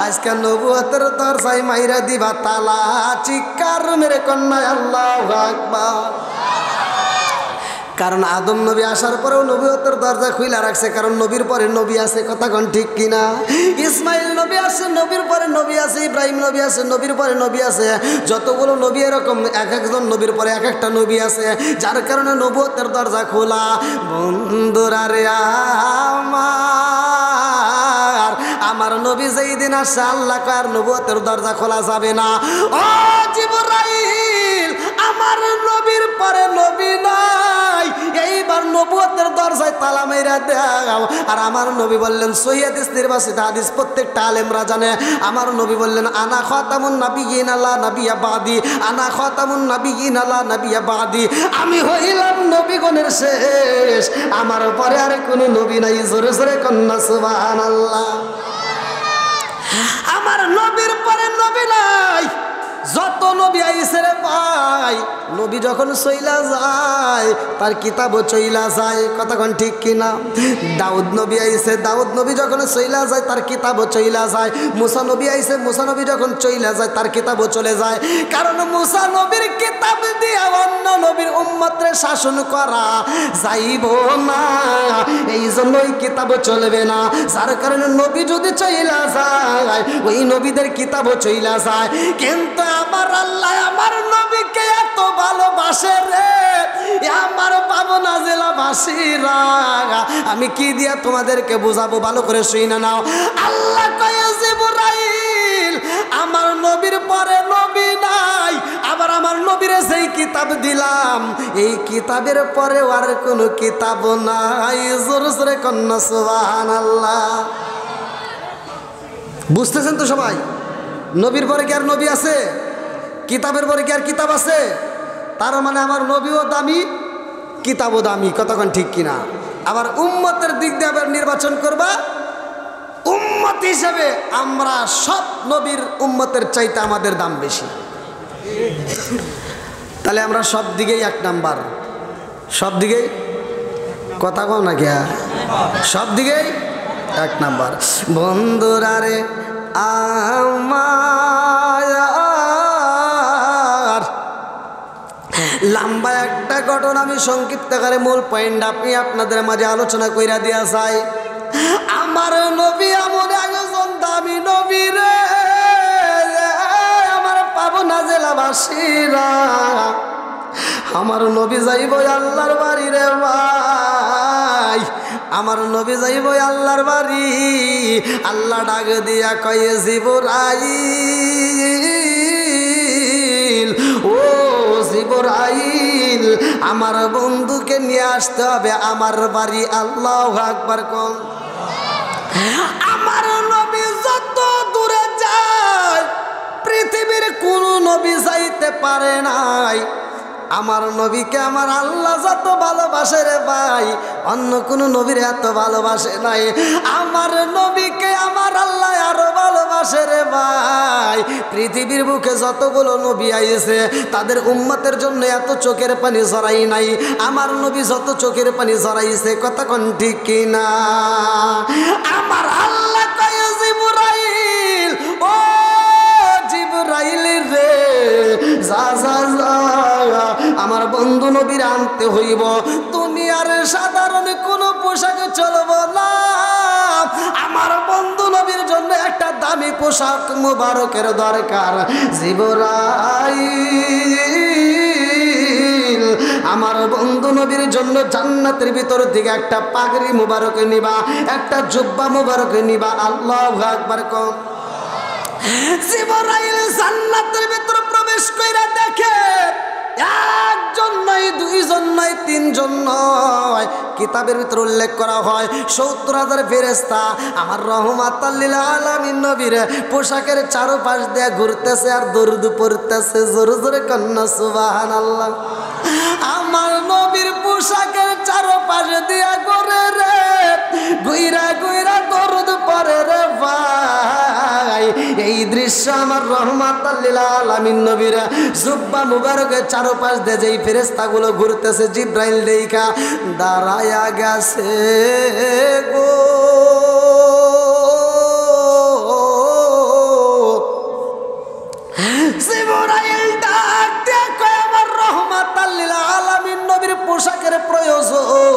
আজকে নবুয়তের দরজায় মাইরা দিবা তালা। চিৎকার মেরে কন্যায় আল্লাহু আকবার। কারণ আদম নবী আসার পরেও নবুয়তের দরজা খুলে রাখছে, কারণ নবীর পরে নবী আছে, কথা কোন ঠিক কিনা? ইসমাইল নবী আছে, নবীর পরে নবী আছে, ইব্রাহিম নবী আছে, নবীর পরে নবী আছে, যতগুলো নবী এরকম এক একজন নবীর পরে এক একটা নবী আছে, যার কারণে নবুয়তের দরজা খোলা। বন্ধুরা রে আমার নবী যেই দিন আসছে আল্লাহ কার নবুয়তের দরজা খোলা যাবে না। ও জিবরাইল, আমার নবীর পরে নবী নাই, এইবার নবুয়তের দরজায় তালা মেরা দাও। আর আমার নবী বললেন, সহিহ হাদিস নির্বাচিত হাদিস, প্রত্যেকটা আলেমরা জানে, আমার নবী বললেন, আনা খাতামুন নাবিয়িন লা নাবিয়্যা বাদি, আনা খাতামুন নাবিয়িন লা নাবিয়্যা বাদি, আমি হইলাম নবীগণের শেষ, আমার পরে আর কোনো নবী নাই। জোরে জোরে কন্যা সুবহানাল্লাহ। আমার নবীর পরে নবী নাই, যত নবী আইছে রে ভাই, নবী যখন চইলা যায় তার কিতাবও চইলা যায়, কথা কোন ঠিক কিনা? দাউদ নবী আইছে, দাউদ নবী যখন চইলা যায় তার কিতাবও চইলা যায়। মুসা নবী আইছে, মুসা নবী যখন চইলা যায় তার কিতাবও চলে যায়, কারণ মুসা নবীর কিতাব দিয়া অন্য নবীর উম্মতরে শাসন করা যাইব না, এই জন্যই কিতাব চলবে না। যার কারণে নবী যদি চইলা যায় ওই নবীদের কিতাবও চইলা যায়। কিন্তু আমার আল্লাহ আমার নবীকে এত ভালোবাসে রে, আমার পাবনা জেলাবাসীরা, আমি কি দিয়া তোমাদেরকে বুঝাবো, ভালো করে শুনে নাও। আল্লাহ কয়, জিবরাইল, আমার নবীর পরে নবী নাই, আবার আমার নবীরে সেই কিতাব দিলাম, এই কিতাবের পরে আর কোনো কিতাব নাই। জোরে জোরে কন্যা সুবহানাল্লাহ। বুঝতেছেন তো সবাই? নবীর পরে কি আর নবী আছে? কিতাবের পরে কি আর কিতাব আছে? তার মানে আমার নবীও দামি, কিতাবও দামি, কতক্ষণ ঠিক কিনা? আবার উম্মতের দিক দিয়ে আবার নির্বাচন করবা, উম্মত হিসেবে আমরা সব নবীর উম্মতের চাইতে আমাদের দাম বেশি, তাহলে আমরা সব দিকেই এক নাম্বার, সব দিকেই, কথা কও না কে, সব দিকেই এক নাম্বার। বন্ধুরা রে আমার লম্বা একটা ঘটনা আমি সংক্ষিপ্ত আকারে মূল পয়েন্ট আপনি আপনাদের মাঝে আলোচনা কইরা দিয়া চাই। আমার নবী এমন একজন দামি নবী রে, আমার পাবনা জেলাবাসীরা, আমার নবী যাইব আল্লাহর বাড়ি রে ভাই, আমার নবী যাইব আল্লাহর বাড়ি। আল্লাহ ডাক দিয়া কয়ে, জিবরাইল, ও জিবরাইল, আমার বন্ধুকে নিয়ে আসতে হবে আমার বাড়ি। আল্লাহু আকবার কোন। আমার নবী যত দূরে যায় পৃথিবীর কোন নবী যাইতে পারে নাই। আমার নবীকে আমার আল্লাহ যত ভালোবাসে রে ভাই, অন্য কোন নবীর এত ভালোবাসে নাই। আমার নবীকে আমার আল্লাহ আরো ভালোবাসে রে ভাই। পৃথিবীর বুকে যতগুলো নবী আইছে তাদের উম্মতের জন্য এত চোখের পানি ঝরাই নাই। আমার নবী যত চোখের পানি ঝরাইছে, কথা কোন ঠিক কিনা? আমার আল্লাহ কয়, জিবরাইল, ও জিবরাইল রে, যা যা যা, আমার বন্ধু নবীর আনতে হইব। দুনিয়ার সাধারণ কোনো পোশাক চলব না, আমার বন্ধু নবীর জন্য একটা দামি পোশাক মুবারকের দরকার। জিবরাইল, আমার বন্ধু নবীর জন্য জান্নাতের ভিতর থেকে একটা পাগড়ি মুবারক নিবা, একটা জুব্বা মুবারক নিবা। আল্লাহু আকবার কোন। জিবরাইল জান্নাতের ভিতর প্রবেশ কইরা দেখে একজন নয়, দুইজন নয়, তিনজন নয়, কিতাবের ভিতর উল্লেখ করা হয় ৭০,০০০ ফেরেশতা আমার রহমাতাল লিল আলামিন নবীর পোশাকের চারপাশ দিয়ে ঘুরতেছে আর দরুদ পড়তেছে। জোরে জোরে কন্যা সুবহানাল্লাহ। আমার নবীর পোশাকের চারপাশ দিয়া ঘুরে রে, ঘুইরা ঘুইরা দরুদ পড়ে রে ভাই। এই দৃশ্য আমার রহমাতাল লিল আলামিন নবীর জুব্বা মুবারকের চারপাশ দিয়ে যেই ফেরেশতাগুলো ঘুরতেছে, জিবরাইল দেখা দাঁড়ায়া গেছে গো। জিবরাইল ডাক দিয়ে কয়, আমার রহমাতাল লিল আলামিন নবীর পোশাকের প্রয়োজন,